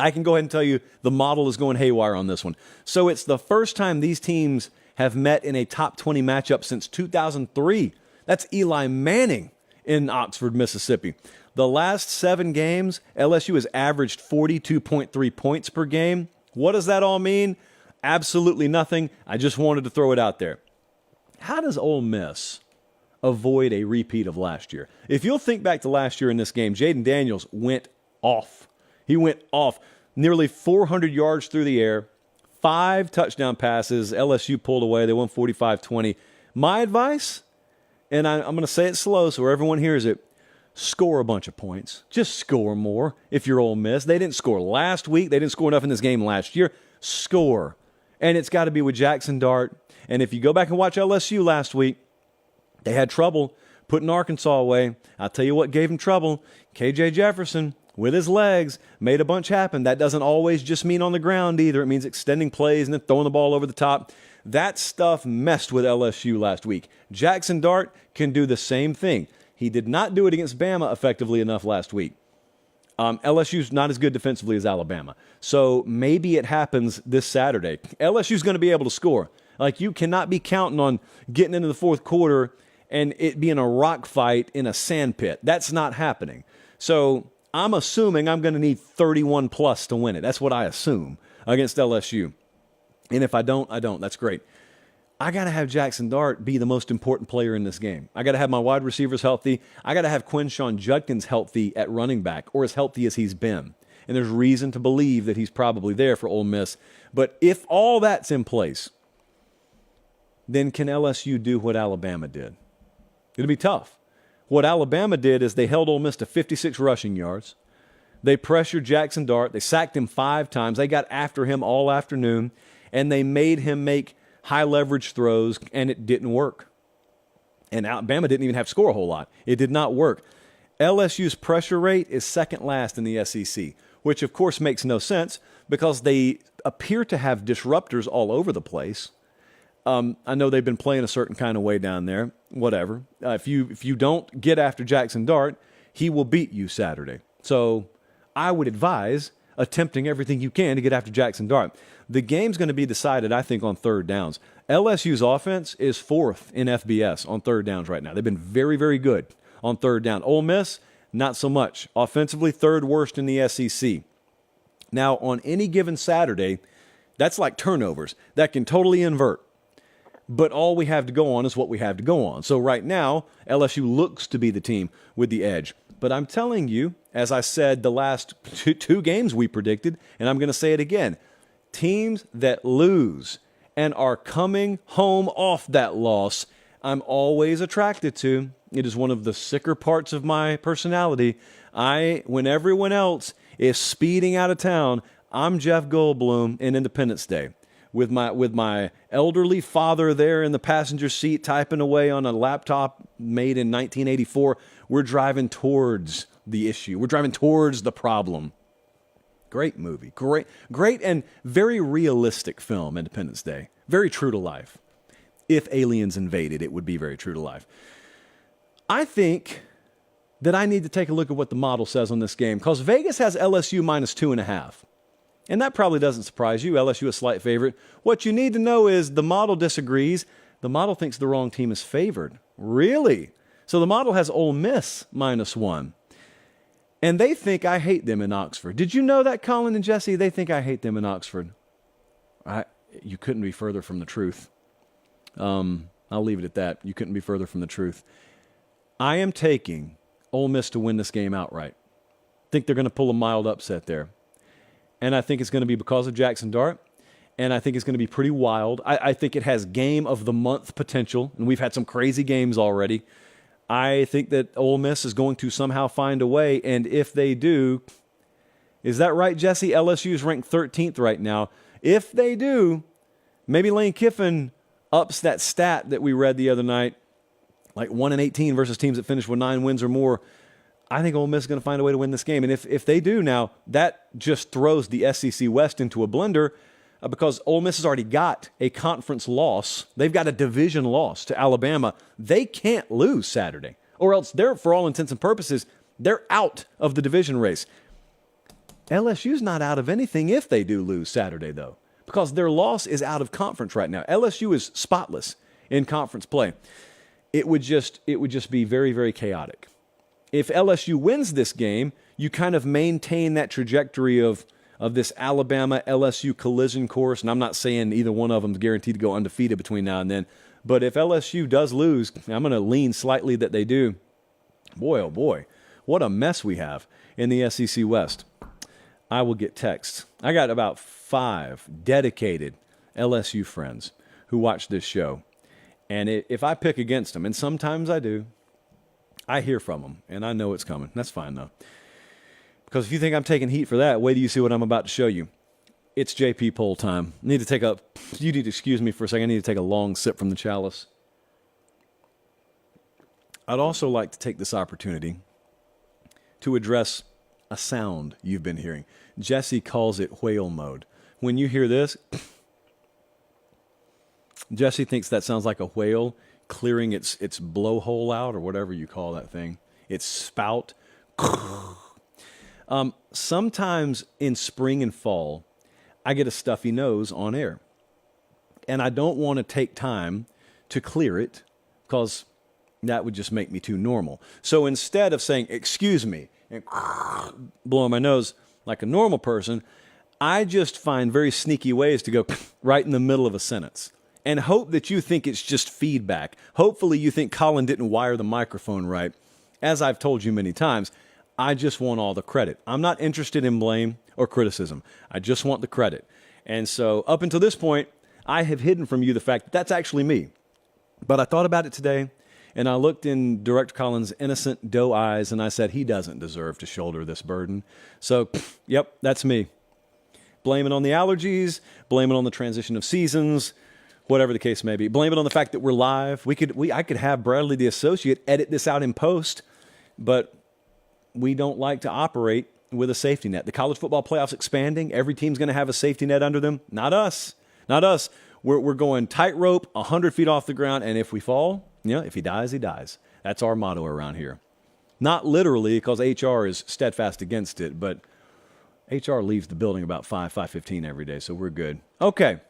I can go ahead and tell you the model is going haywire on this one. So it's the first time these teams have met in a top 20 matchup since 2003. That's Eli Manning in Oxford, Mississippi. The last 7 games, LSU has averaged 42.3 points per game. What does that all mean? Absolutely nothing. I just wanted to throw it out there. How does Ole Miss avoid a repeat of last year? If you'll think back to last year in this game, Jaden Daniels went off. He went off. Nearly 400 yards through the air, 5 touchdown passes. LSU pulled away. They won 45-20. My advice, and I'm going to say it slow so everyone hears it, score a bunch of points. Just score more if you're Ole Miss. They didn't score last week. They didn't score enough in this game last year. Score. And it's got to be with Jackson Dart. And if you go back and watch LSU last week, they had trouble putting Arkansas away. I'll tell you what gave them trouble. KJ Jefferson, with his legs, made a bunch happen. That doesn't always just mean on the ground either. It means extending plays and then throwing the ball over the top. That stuff messed with LSU last week. Jackson Dart can do the same thing. He did not do it against Bama effectively enough last week. LSU's not as good defensively as Alabama. So maybe it happens this Saturday. LSU's going to be able to score. Like, you cannot be counting on getting into the fourth quarter and it being a rock fight in a sand pit. That's not happening. So I'm assuming I'm going to need 31 plus to win it. That's what I assume against LSU. And if I don't, I don't. That's great. I got to have Jackson Dart be the most important player in this game. I got to have my wide receivers healthy. I got to have Quinshon Judkins healthy at running back, or as healthy as he's been. And there's reason to believe that he's probably there for Ole Miss. But if all that's in place, then can LSU do what Alabama did? It'll be tough. What Alabama did is they held Ole Miss to 56 rushing yards. They pressured Jackson Dart. They sacked him 5 times. They got after him all afternoon, and they made him make high leverage throws, and it didn't work. And Alabama didn't even have to score a whole lot. It did not work. LSU's pressure rate is second last in the SEC. which of course makes no sense because they appear to have disruptors all over the place. I know they've been playing a certain kind of way down there. Whatever. If you don't get after Jackson Dart, he will beat you Saturday. So I would advise attempting everything you can to get after Jackson Dart. The game's going to be decided, I think, on third downs. LSU's offense is 4th in FBS on third downs right now. They've been very, very good on third down. Ole Miss, not so much. Offensively, 3rd worst in the SEC. Now, on any given Saturday, that's like turnovers. That can totally invert. But all we have to go on is what we have to go on. So right now, LSU looks to be the team with the edge. But I'm telling you, as I said the last two games we predicted, and I'm going to say it again, teams that lose and are coming home off that loss, I'm always attracted to. It is one of the sicker parts of my personality. When everyone else is speeding out of town, I'm Jeff Goldblum in Independence Day. With my elderly father there in the passenger seat typing away on a laptop made in 1984, we're driving towards the issue. We're driving towards the problem. Great movie. Great and very realistic film, Independence Day. Very true to life. If aliens invaded, it would be very true to life. I think that I need to take a look at what the model says on this game because Vegas has LSU minus 2.5. And that probably doesn't surprise you. LSU a slight favorite. What you need to know is the model disagrees. The model thinks the wrong team is favored. Really? So the model has Ole Miss minus 1. And they think I hate them in Oxford. Did you know that, Colin and Jesse? They think I hate them in Oxford. You couldn't be further from the truth. I'll leave it at that. You couldn't be further from the truth. I am taking Ole Miss to win this game outright. Think they're going to pull a mild upset there. And I think it's going to be because of Jackson Dart. And I think it's going to be pretty wild. I think it has game of the month potential. And we've had some crazy games already. I think that Ole Miss is going to somehow find a way. And if they do, is that right, Jesse? LSU is ranked 13th right now. If they do, maybe Lane Kiffin ups that stat that we read the other night, like 1-18 versus teams that finish with 9 wins or more. I think Ole Miss is going to find a way to win this game. And if they do now, that just throws the SEC West into a blender because Ole Miss has already got a conference loss. They've got a division loss to Alabama. They can't lose Saturday, or else they're, for all intents and purposes, they're out of the division race. LSU's not out of anything if they do lose Saturday, though, because their loss is out of conference right now. LSU is spotless in conference play. It would just be very, very chaotic. If LSU wins this game, you kind of maintain that trajectory of this Alabama-LSU collision course, and I'm not saying either one of them is guaranteed to go undefeated between now and then, but if LSU does lose, I'm going to lean slightly that they do. Boy, oh boy, what a mess we have in the SEC West. I will get texts. I got about 5 dedicated LSU friends who watch this show, and if I pick against them, and sometimes I do, I hear from them, and I know it's coming. That's fine, though. Because if you think I'm taking heat for that, wait till you see what I'm about to show you. It's JP poll time. You need to excuse me for a second. I need to take a long sip from the chalice. I'd also like to take this opportunity to address a sound you've been hearing. Jesse calls it whale mode. When you hear this, Jesse thinks that sounds like a whale clearing its blowhole out, or whatever you call that thing, its spout. Sometimes in spring and fall, I get a stuffy nose on air. And I don't want to take time to clear it because that would just make me too normal. So instead of saying, excuse me, and blowing my nose like a normal person, I just find very sneaky ways to go right in the middle of a sentence. And hope that you think it's just feedback. Hopefully you think Colin didn't wire the microphone right. As I've told you many times, I just want all the credit. I'm not interested in blame or criticism. I just want the credit. And so up until this point, I have hidden from you the fact that that's actually me. But I thought about it today, and I looked in Director Colin's innocent doe eyes, and I said, he doesn't deserve to shoulder this burden. So, yep, that's me. Blame it on the allergies, blame it on the transition of seasons, whatever the case may be. Blame it on the fact that we're live. I could have Bradley the associate edit this out in post, but we don't like to operate with a safety net. The college football playoffs expanding. Every team's going to have a safety net under them. Not us. Not us. We're going tightrope, 100 feet off the ground, and if we fall, if he dies, he dies. That's our motto around here. Not literally, because HR is steadfast against it, but HR leaves the building about 5:15 every day, so we're good. Okay.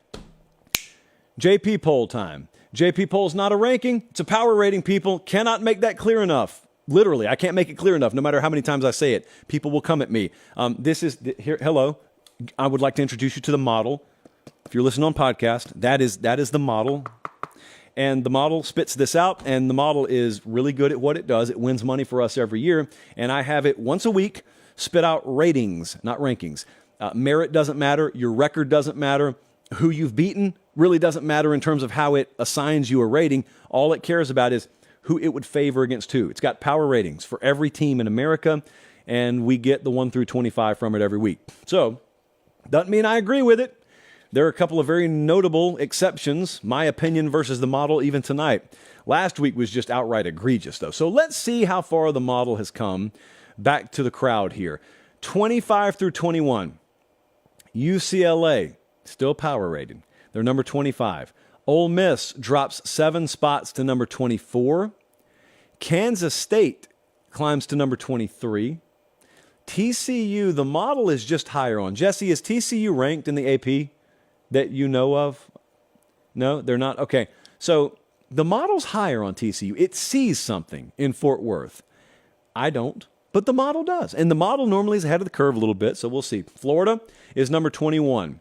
JP poll time. JP poll's not a ranking. It's a power rating, people. Cannot make that clear enough. Literally, I can't make it clear enough, no matter how many times I say it. People will come at me. Hello. I would like to introduce you to the model. If you're listening on podcast, that is the model. And the model spits this out, and the model is really good at what it does. It wins money for us every year, and I have it once a week spit out ratings, not rankings. Merit doesn't matter. Your record doesn't matter. Who you've beaten really doesn't matter in terms of how it assigns you a rating. All it cares about is who it would favor against who. It's got power ratings for every team in America, and we get the 1 through 25 from it every week. So, doesn't mean I agree with it. There are a couple of very notable exceptions, my opinion versus the model even tonight. Last week was just outright egregious, though. So let's see how far the model has come. Back to the crowd here. 25 through 21. UCLA, still power rated. They're number 25. Ole Miss drops 7 spots to number 24. Kansas State climbs to number 23. TCU, the model is just higher on. Jesse, is TCU ranked in the AP that you know of? No, they're not? Okay. So the model's higher on TCU. It sees something in Fort Worth. I don't, but the model does. And the model normally is ahead of the curve a little bit, so we'll see. Florida is number 21,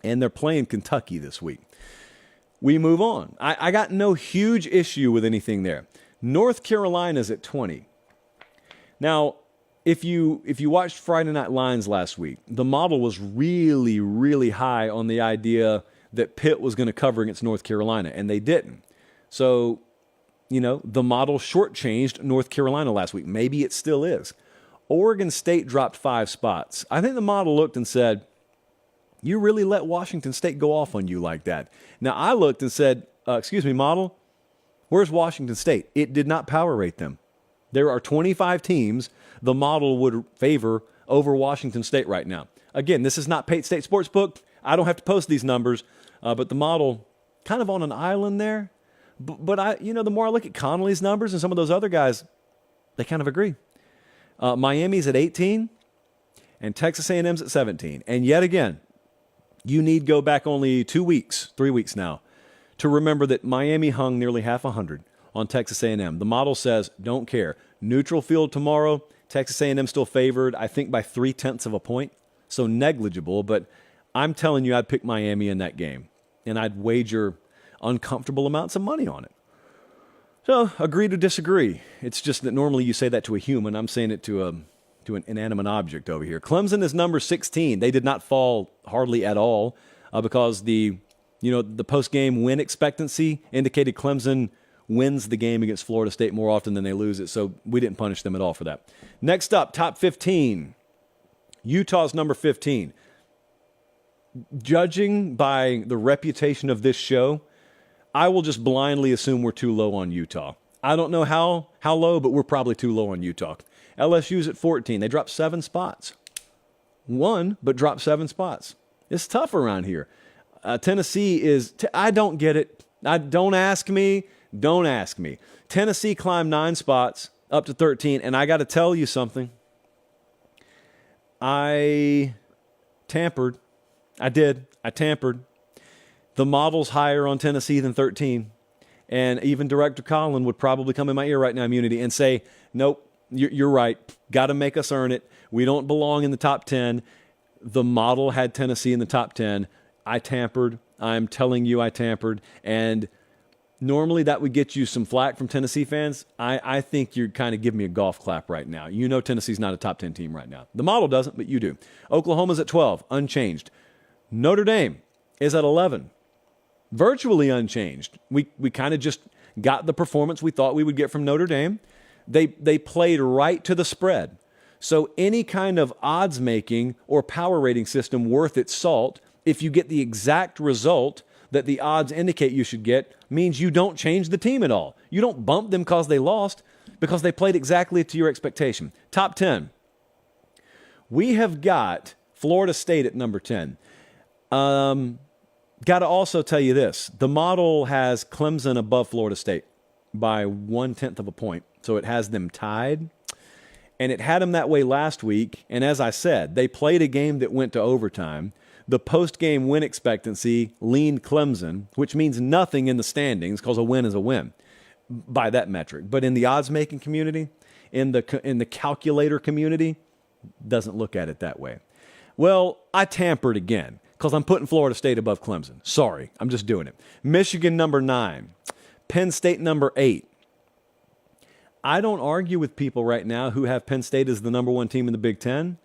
and they're playing Kentucky this week. We move on. I got no huge issue with anything there. North Carolina's at 20. Now, if you watched Friday Night Lines last week, the model was really, really high on the idea that Pitt was going to cover against North Carolina, and they didn't. So, the model shortchanged North Carolina last week. Maybe it still is. Oregon State dropped 5 spots. I think the model looked and said, you really let Washington State go off on you like that. Now, I looked and said, excuse me, model, where's Washington State? It did not power rate them. There are 25 teams the model would favor over Washington State right now. Again, this is not Pate State Sportsbook. I don't have to post these numbers, but the model kind of on an island there. But the more I look at Connolly's numbers and some of those other guys, they kind of agree. Miami's at 18, and Texas A&M's at 17. And yet again, you need go back only 3 weeks now, to remember that Miami hung nearly half 100 on Texas A&M. The model says, don't care. Neutral field tomorrow, Texas A&M still favored, I think, by 0.3 of a point. So negligible, but I'm telling you, I'd pick Miami in that game, and I'd wager uncomfortable amounts of money on it. So, agree to disagree. It's just that normally you say that to a human. I'm saying it to an inanimate object over here. Clemson is number 16. They did not fall hardly at all because the post-game win expectancy indicated Clemson wins the game against Florida State more often than they lose it, so we didn't punish them at all for that. Next up, top 15. Utah's number 15. Judging by the reputation of this show, I will just blindly assume we're too low on Utah. I don't know how low, but we're probably too low on Utah. LSU's at 14. They dropped 7 spots. Won, but dropped 7 spots. It's tough around here. Tennessee is... I don't get it. Don't ask me. Don't ask me. Tennessee climbed 9 spots up to 13, and I got to tell you something. I tampered. I did. I tampered. The model's higher on Tennessee than 13. And even Director Colin would probably come in my ear right now, Immunity, and say, nope, you're right. Got to make us earn it. We don't belong in the top 10. The model had Tennessee in the top 10. I tampered. I'm telling you I tampered. And normally that would get you some flack from Tennessee fans. I think you're kind of giving me a golf clap right now. You know Tennessee's not a top 10 team right now. The model doesn't, but you do. Oklahoma's at 12, unchanged. Notre Dame is at 11, virtually unchanged. We kind of just got the performance we thought we would get from Notre Dame. They played right to the spread. So any kind of odds making or power rating system worth its salt, if you get the exact result that the odds indicate you should get, means you don't change the team at all. You don't bump them because they lost, because they played exactly to your expectation. Top 10. We have got Florida State at number 10. Got to also tell you this. The model has Clemson above Florida State by 1/10 of a point. So it has them tied. And it had them that way last week. And as I said, they played a game that went to overtime. The post-game win expectancy leaned Clemson, which means nothing in the standings because a win is a win by that metric. But in the odds-making community, in the calculator community, doesn't look at it that way. Well, I tampered again because I'm putting Florida State above Clemson. Sorry, I'm just doing it. Michigan number 9. Penn State number 8. I don't argue with people right now who have Penn State as the number 1 team in the Big Ten.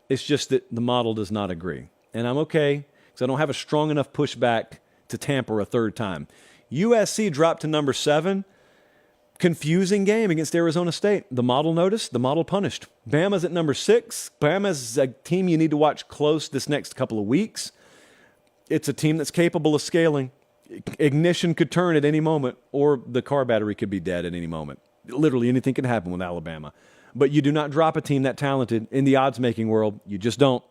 It's just that the model does not agree. And I'm okay because I don't have a strong enough pushback to tamper a third time. USC dropped to number 7. Confusing game against Arizona State. The model noticed, the model punished. Bama's at number 6. Bama's a team you need to watch close this next couple of weeks. It's a team that's capable of scaling. Ignition could turn at any moment, or the car battery could be dead at any moment. Literally anything can happen with Alabama. But you do not drop a team that talented in the odds-making world. You just don't.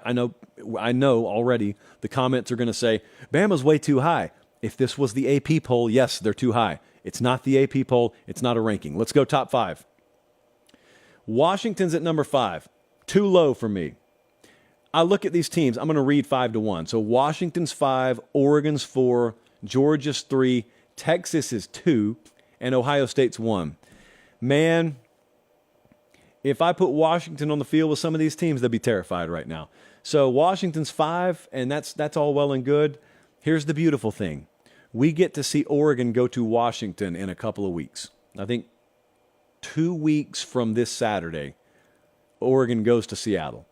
I know already the comments are going to say, Bama's way too high. If this was the AP poll, yes, they're too high. It's not the AP poll. It's not a ranking. Let's go top 5. Washington's at number 5. Too low for me. I look at these teams. I'm going to read 5-1. So Washington's 5, Oregon's 4, Georgia's 3, Texas is 2, and Ohio State's 1. Man, if I put Washington on the field with some of these teams, they'd be terrified right now. So Washington's 5, and that's all well and good. Here's the beautiful thing. We get to see Oregon go to Washington in a couple of weeks. I think 2 weeks from this Saturday, Oregon goes to Seattle.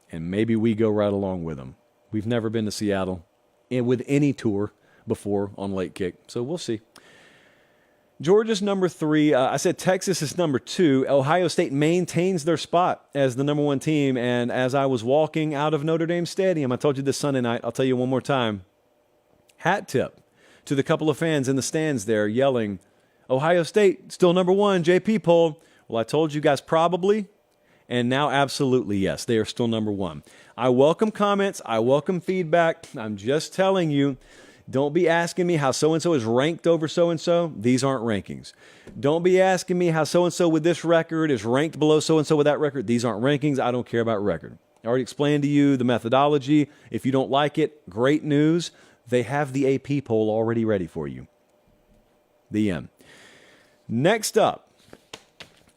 And maybe we go right along with them. We've never been to Seattle with any tour before on Late Kick, so we'll see. Georgia's number 3. I said Texas is number 2. Ohio State maintains their spot as the number 1 team. And as I was walking out of Notre Dame Stadium, I told you this Sunday night, I'll tell you one more time. Hat tip to the couple of fans in the stands there yelling, Ohio State, still number 1, JP poll. Well, I told you guys probably, and now absolutely yes, they are still number 1. I welcome comments. I welcome feedback. I'm just telling you, don't be asking me how so-and-so is ranked over so-and-so. These aren't rankings. Don't be asking me how so-and-so with this record is ranked below so-and-so with that record. These aren't rankings. I don't care about record. I already explained to you the methodology. If you don't like it, great news. They have the AP poll already ready for you. The end. Next up,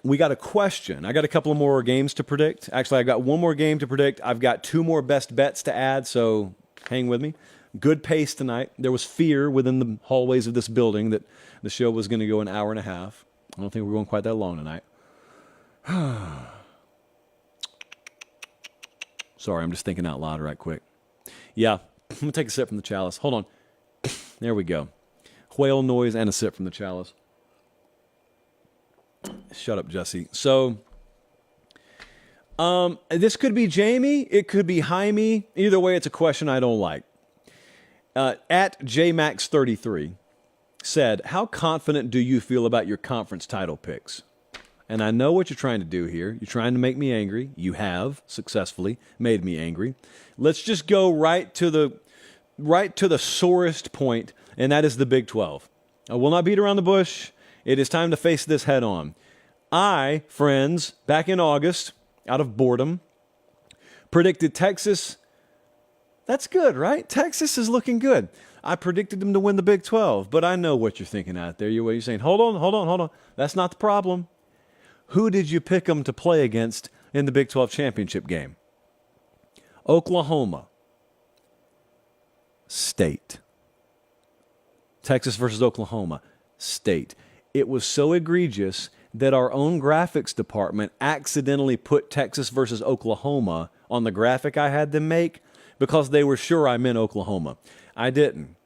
we got a question. I got a couple of more games to predict. Actually, I got one more game to predict. I've got 2 more best bets to add, so hang with me. Good pace tonight. There was fear within the hallways of this building that the show was going to go an hour and a half. I don't think we're going quite that long tonight. Sorry, I'm just thinking out loud right quick. Yeah, I'm going to take a sip from the chalice. Hold on. There we go. Whale noise and a sip from the chalice. Shut up, Jesse. So, this could be Jamie. It could be Jaime. Either way, it's a question I don't like. At JMax33 said, how confident do you feel about your conference title picks? And I know what you're trying to do here. You're trying to make me angry. You have successfully made me angry. Let's just go right to the sorest point, and that is the Big 12. I will not beat around the bush. It is time to face this head on. I, friends, back in August, out of boredom, predicted Texas. That's good, right? Texas is looking good. I predicted them to win the Big 12, but I know what you're thinking out there. You're saying, hold on. That's not the problem. Who did you pick them to play against in the Big 12 championship game? Oklahoma. State. Texas versus Oklahoma. State. It was so egregious that our own graphics department accidentally put Texas versus Oklahoma on the graphic I had them make because they were sure I meant Oklahoma. I didn't.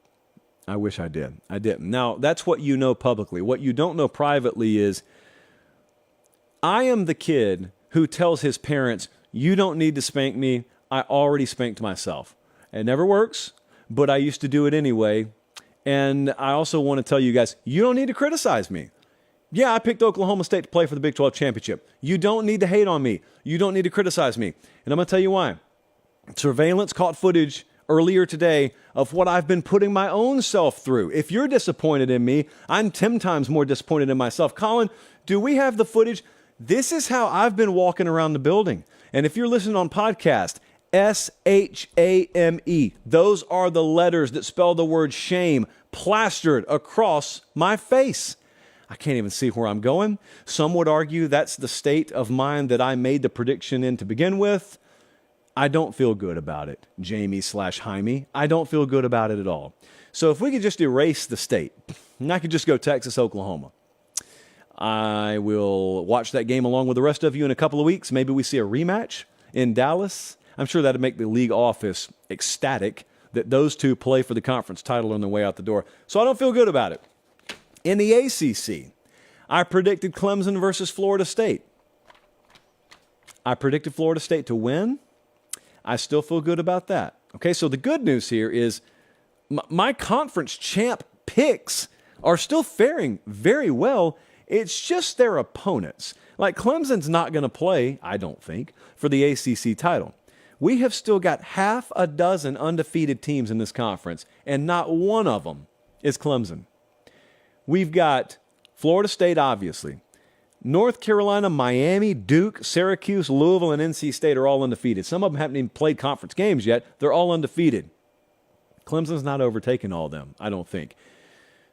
I wish I did. I didn't. Now, that's what you know publicly. What you don't know privately is I am the kid who tells his parents, you don't need to spank me. I already spanked myself. It never works, but I used to do it anyway. And I also want to tell you guys, you don't need to criticize me. Yeah, I picked Oklahoma State to play for the Big 12 championship. You don't need to hate on me. You don't need to criticize me. And I'm going to tell you why. Surveillance caught footage earlier today of what I've been putting my own self through. If you're disappointed in me, I'm 10 times more disappointed in myself. Colin, do we have the footage? This is how I've been walking around the building. And if you're listening on podcast, S-H-A-M-E. Those are the letters that spell the word shame plastered across my face. I can't even see where I'm going. Some would argue that's the state of mind that I made the prediction in to begin with. I don't feel good about it, Jamie/Jaime. I don't feel good about it at all. So if we could just erase the state, and I could just go Texas, Oklahoma, I will watch that game along with the rest of you in a couple of weeks. Maybe we see a rematch in Dallas. I'm sure that'd make the league office ecstatic that those two play for the conference title on their way out the door. So I don't feel good about it. In the ACC, I predicted Clemson versus Florida State. I predicted Florida State to win. I still feel good about that. Okay, so the good news here is my conference champ picks are still faring very well. It's just their opponents. Like Clemson's not going to play, I don't think, for the ACC title. We have still got half a dozen undefeated teams in this conference, and not one of them is Clemson. We've got Florida State, obviously. North Carolina, Miami, Duke, Syracuse, Louisville, and NC State are all undefeated. Some of them haven't even played conference games yet. They're all undefeated. Clemson's not overtaking all of them, I don't think.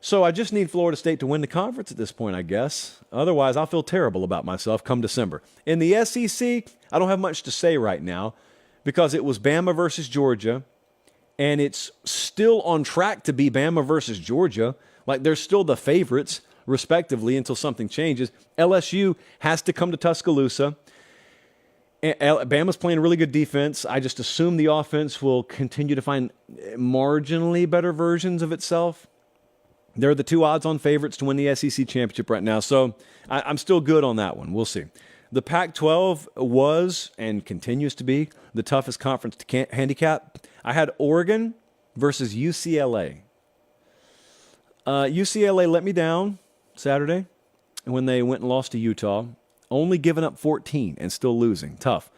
So I just need Florida State to win the conference at this point, I guess. Otherwise, I'll feel terrible about myself come December. In the SEC, I don't have much to say right now because it was Bama versus Georgia, and it's still on track to be Bama versus Georgia. Like, they're still the favorites, respectively, until something changes. LSU has to come to Tuscaloosa. Bama's playing really good defense. I just assume the offense will continue to find marginally better versions of itself. They're the two odds-on favorites to win the SEC championship right now, so I'm still good on that one. We'll see. The Pac-12 was and continues to be the toughest conference to handicap. I had Oregon versus UCLA. UCLA let me down Saturday when they went and lost to Utah, only giving up 14 and still losing. Tough.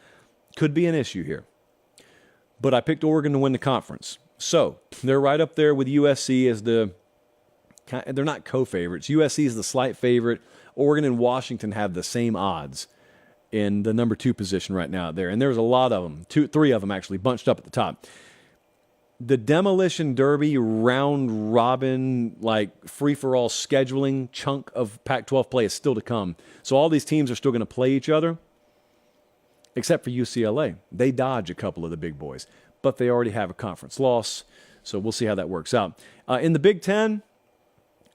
Could be an issue here. But I picked Oregon to win the conference. So they're right up there with USC as they're not co-favorites. USC is the slight favorite. Oregon and Washington have the same odds in the number 2 position right now there. And there's a lot of them, 3 of them actually bunched up at the top. The Demolition Derby round robin, like free-for-all scheduling chunk of Pac-12 play is still to come. So all these teams are still going to play each other, except for UCLA. They dodge a couple of the big boys, but they already have a conference loss. So we'll see how that works out. In the Big Ten,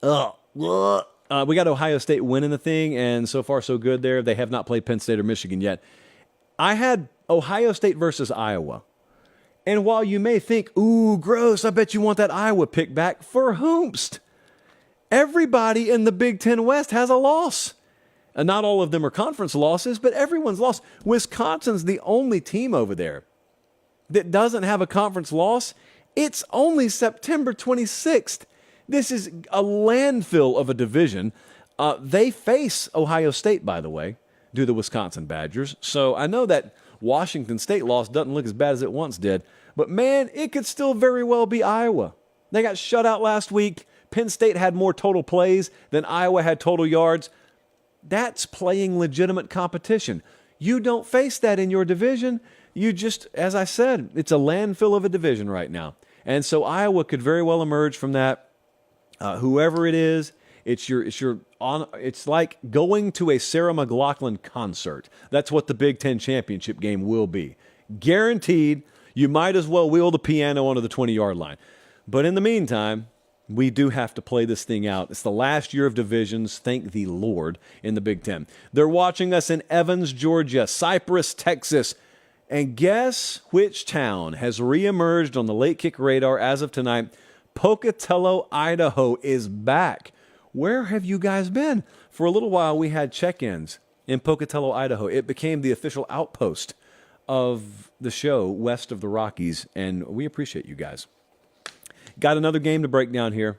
we got Ohio State winning the thing, and so far so good there. They have not played Penn State or Michigan yet. I had Ohio State versus Iowa. And while you may think, ooh, gross, I bet you want that Iowa pick back, for whomst? Everybody in the Big Ten West has a loss. And not all of them are conference losses, but everyone's lost. Wisconsin's the only team over there that doesn't have a conference loss. It's only September 26th. This is a landfill of a division. They face Ohio State, by the way, do the Wisconsin Badgers. So I know that Washington State loss doesn't look as bad as it once did. But, man, it could still very well be Iowa. They got shut out last week. Penn State had more total plays than Iowa had total yards. That's playing legitimate competition. You don't face that in your division. You just, as I said, it's a landfill of a division right now. And so Iowa could very well emerge from that. Whoever it is, it's like going to a Sarah McLachlan concert. That's what the Big Ten championship game will be. Guaranteed, you might as well wheel the piano onto the 20-yard line. But in the meantime, we do have to play this thing out. It's the last year of divisions, thank the Lord, in the Big Ten. They're watching us in Evans, Georgia, Cypress, Texas. And guess which town has reemerged on the late kick radar as of tonight? Pocatello, Idaho is back. Where have you guys been? For a little while, we had check-ins in Pocatello, Idaho. It became the official outpost of the show west of the Rockies, and we appreciate you guys. Got another game to break down here,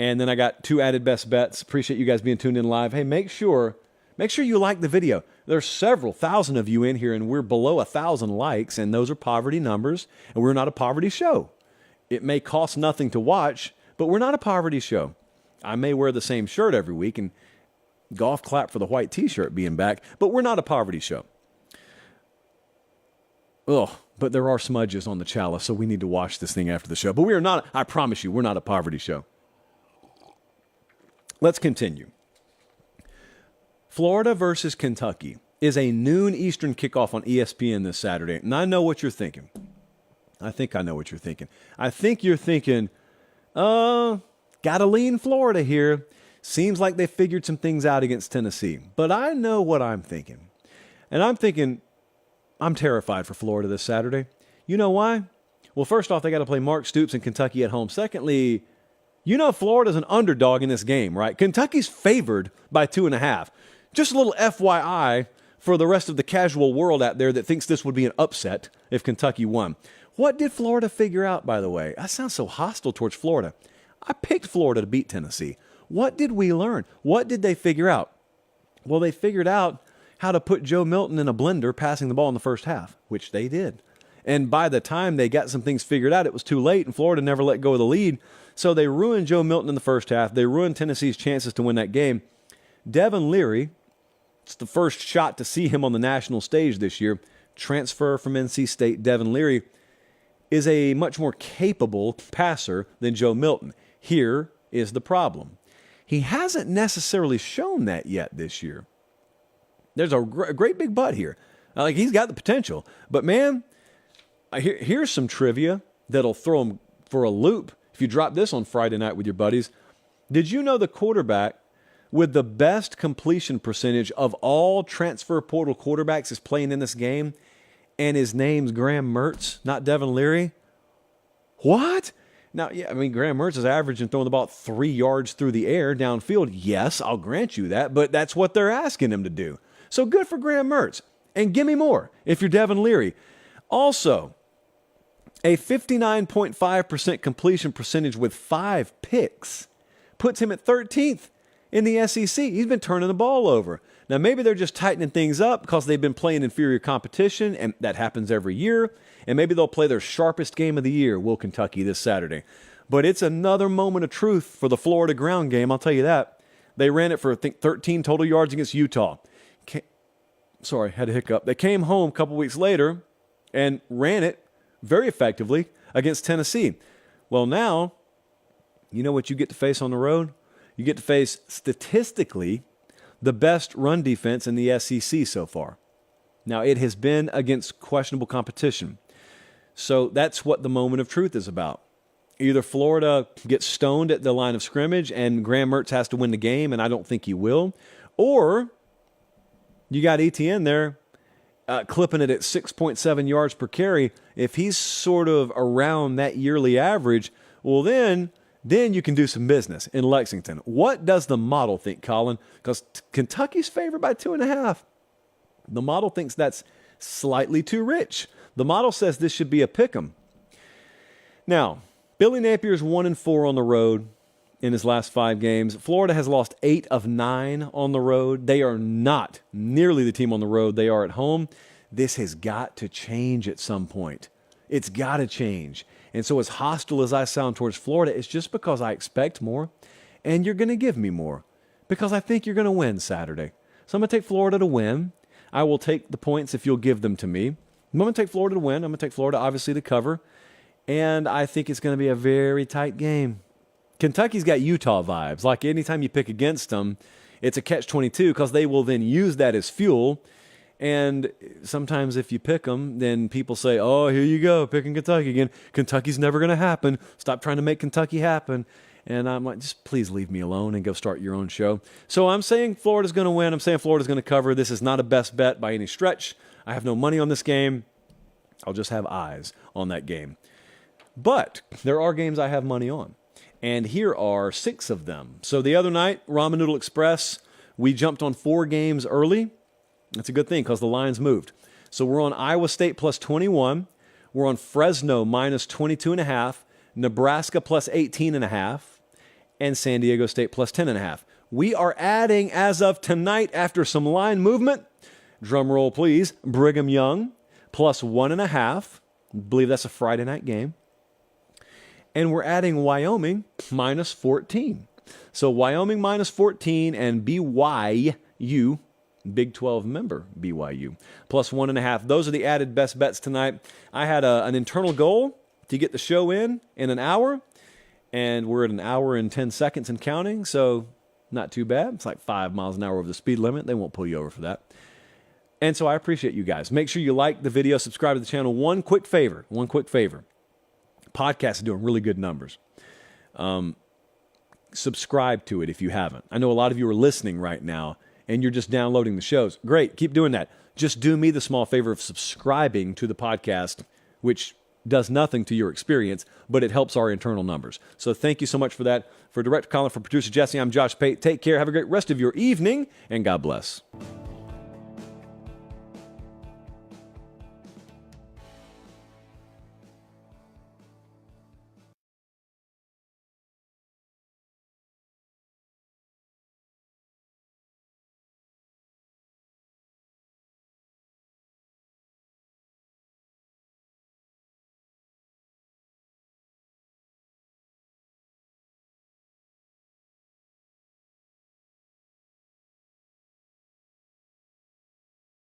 And then I got 2 added best bets. Appreciate you guys being tuned in live. Hey, make sure you like the video. There's several thousand of you in here, and we're below 1,000 likes, and those are poverty numbers, and we're not a poverty show. It may cost nothing to watch, but we're not a poverty show. I may wear the same shirt every week, and golf clap for the white t-shirt being back, but we're not a poverty show. Ugh, but there are smudges on the chalice, so we need to wash this thing after the show. But we are not, I promise you, we're not a poverty show. Let's continue. Florida versus Kentucky is a noon Eastern kickoff on ESPN this Saturday. And I know what you're thinking. I think I know what you're thinking. I think you're thinking, gotta lean Florida here. Seems like they figured some things out against Tennessee. But I know what I'm thinking. And I'm thinking, I'm terrified for Florida this Saturday. You know why? Well, first off, they got to play Mark Stoops and Kentucky at home. Secondly, you know Florida's an underdog in this game, right? Kentucky's favored by 2.5. Just a little FYI for the rest of the casual world out there that thinks this would be an upset if Kentucky won. What did Florida figure out, by the way? I sound so hostile towards Florida. I picked Florida to beat Tennessee. What did we learn? What did they figure out? Well, they figured out how to put Joe Milton in a blender passing the ball in the first half, which they did. And by the time they got some things figured out, it was too late, and Florida never let go of the lead. So they ruined Joe Milton in the first half. They ruined Tennessee's chances to win that game. Devin Leary, it's the first shot to see him on the national stage this year. Transfer from NC State, Devin Leary is a much more capable passer than Joe Milton. Here is the problem. He hasn't necessarily shown that yet this year. There's a great big but here. Like, he's got the potential. But, man, here's some trivia that'll throw him for a loop if you drop this on Friday night with your buddies. Did you know the quarterback with the best completion percentage of all transfer portal quarterbacks is playing in this game, and his name's Graham Mertz, not Devin Leary? What? Now, yeah, I mean, Graham Mertz is averaging throwing the ball 3 yards through the air downfield. Yes, I'll grant you that, but that's what they're asking him to do. So good for Graham Mertz. And give me more if you're Devin Leary. Also, a 59.5% completion percentage with 5 picks puts him at 13th in the SEC. He's been turning the ball over. Now, maybe they're just tightening things up because they've been playing inferior competition, and that happens every year. And maybe they'll play their sharpest game of the year, will Kentucky, this Saturday. But it's another moment of truth for the Florida ground game, I'll tell you that. They ran it for, I think, 13 total yards against Utah. Sorry, had a hiccup. They came home a couple weeks later and ran it very effectively against Tennessee. Well, now, you know what you get to face on the road? You get to face, statistically, the best run defense in the SEC so far. Now, it has been against questionable competition. So that's what the moment of truth is about. Either Florida gets stoned at the line of scrimmage and Graham Mertz has to win the game, and I don't think he will, or you got ETN there clipping it at 6.7 yards per carry. If he's sort of around that yearly average, well, then you can do some business in Lexington. What does the model think, Colin? Because Kentucky's favored by 2.5. The model thinks that's slightly too rich. The model says this should be a pick'em. Now, Billy Napier's 1-4 on the road in his last 5 games. Florida has lost 8 of 9 on the road. They are not nearly the team on the road they are at home. This has got to change at some point. It's got to change. And so as hostile as I sound towards Florida, it's just because I expect more, and you're going to give me more because I think you're going to win Saturday. So I'm going to take Florida to win. I will take the points if you'll give them to me. I'm going to take Florida to win. I'm going to take Florida, obviously, to cover. And I think it's going to be a very tight game. Kentucky's got Utah vibes. Like anytime you pick against them, it's a catch-22 because they will then use that as fuel. And sometimes if you pick them, then people say, oh, here you go, picking Kentucky again. Kentucky's never going to happen. Stop trying to make Kentucky happen. And I'm like, just please leave me alone and go start your own show. So I'm saying Florida's going to win. I'm saying Florida's going to cover. This is not a best bet by any stretch. I have no money on this game. I'll just have eyes on that game. But there are games I have money on. And here are 6 of them. So the other night, Ramen Noodle Express, we jumped on 4 games early. That's a good thing because the lines moved. So we're on Iowa State plus 21. We're on Fresno minus 22.5. Nebraska plus 18.5. and San Diego State plus 10.5. We are adding, as of tonight, after some line movement, drum roll please, Brigham Young plus 1.5. I believe that's a Friday night game. And we're adding Wyoming minus 14. So Wyoming minus 14 and BYU, Big 12 member BYU, plus 1.5. Those are the added best bets tonight. I had an internal goal to get the show in an hour, and we're at an hour and 10 seconds and counting, so not too bad. It's like 5 miles an hour over the speed limit. They won't pull you over for that. And so I appreciate you guys. Make sure you like the video, subscribe to the channel. One quick favor. Podcast is doing really good numbers. Subscribe to it if you haven't. I know a lot of you are listening right now, and you're just downloading the shows. Great, keep doing that. Just do me the small favor of subscribing to the podcast, which does nothing to your experience, but it helps our internal numbers. So thank you so much for that. For Director Colin, for Producer Jesse, I'm Josh Pate. Take care. Have a great rest of your evening, and God bless.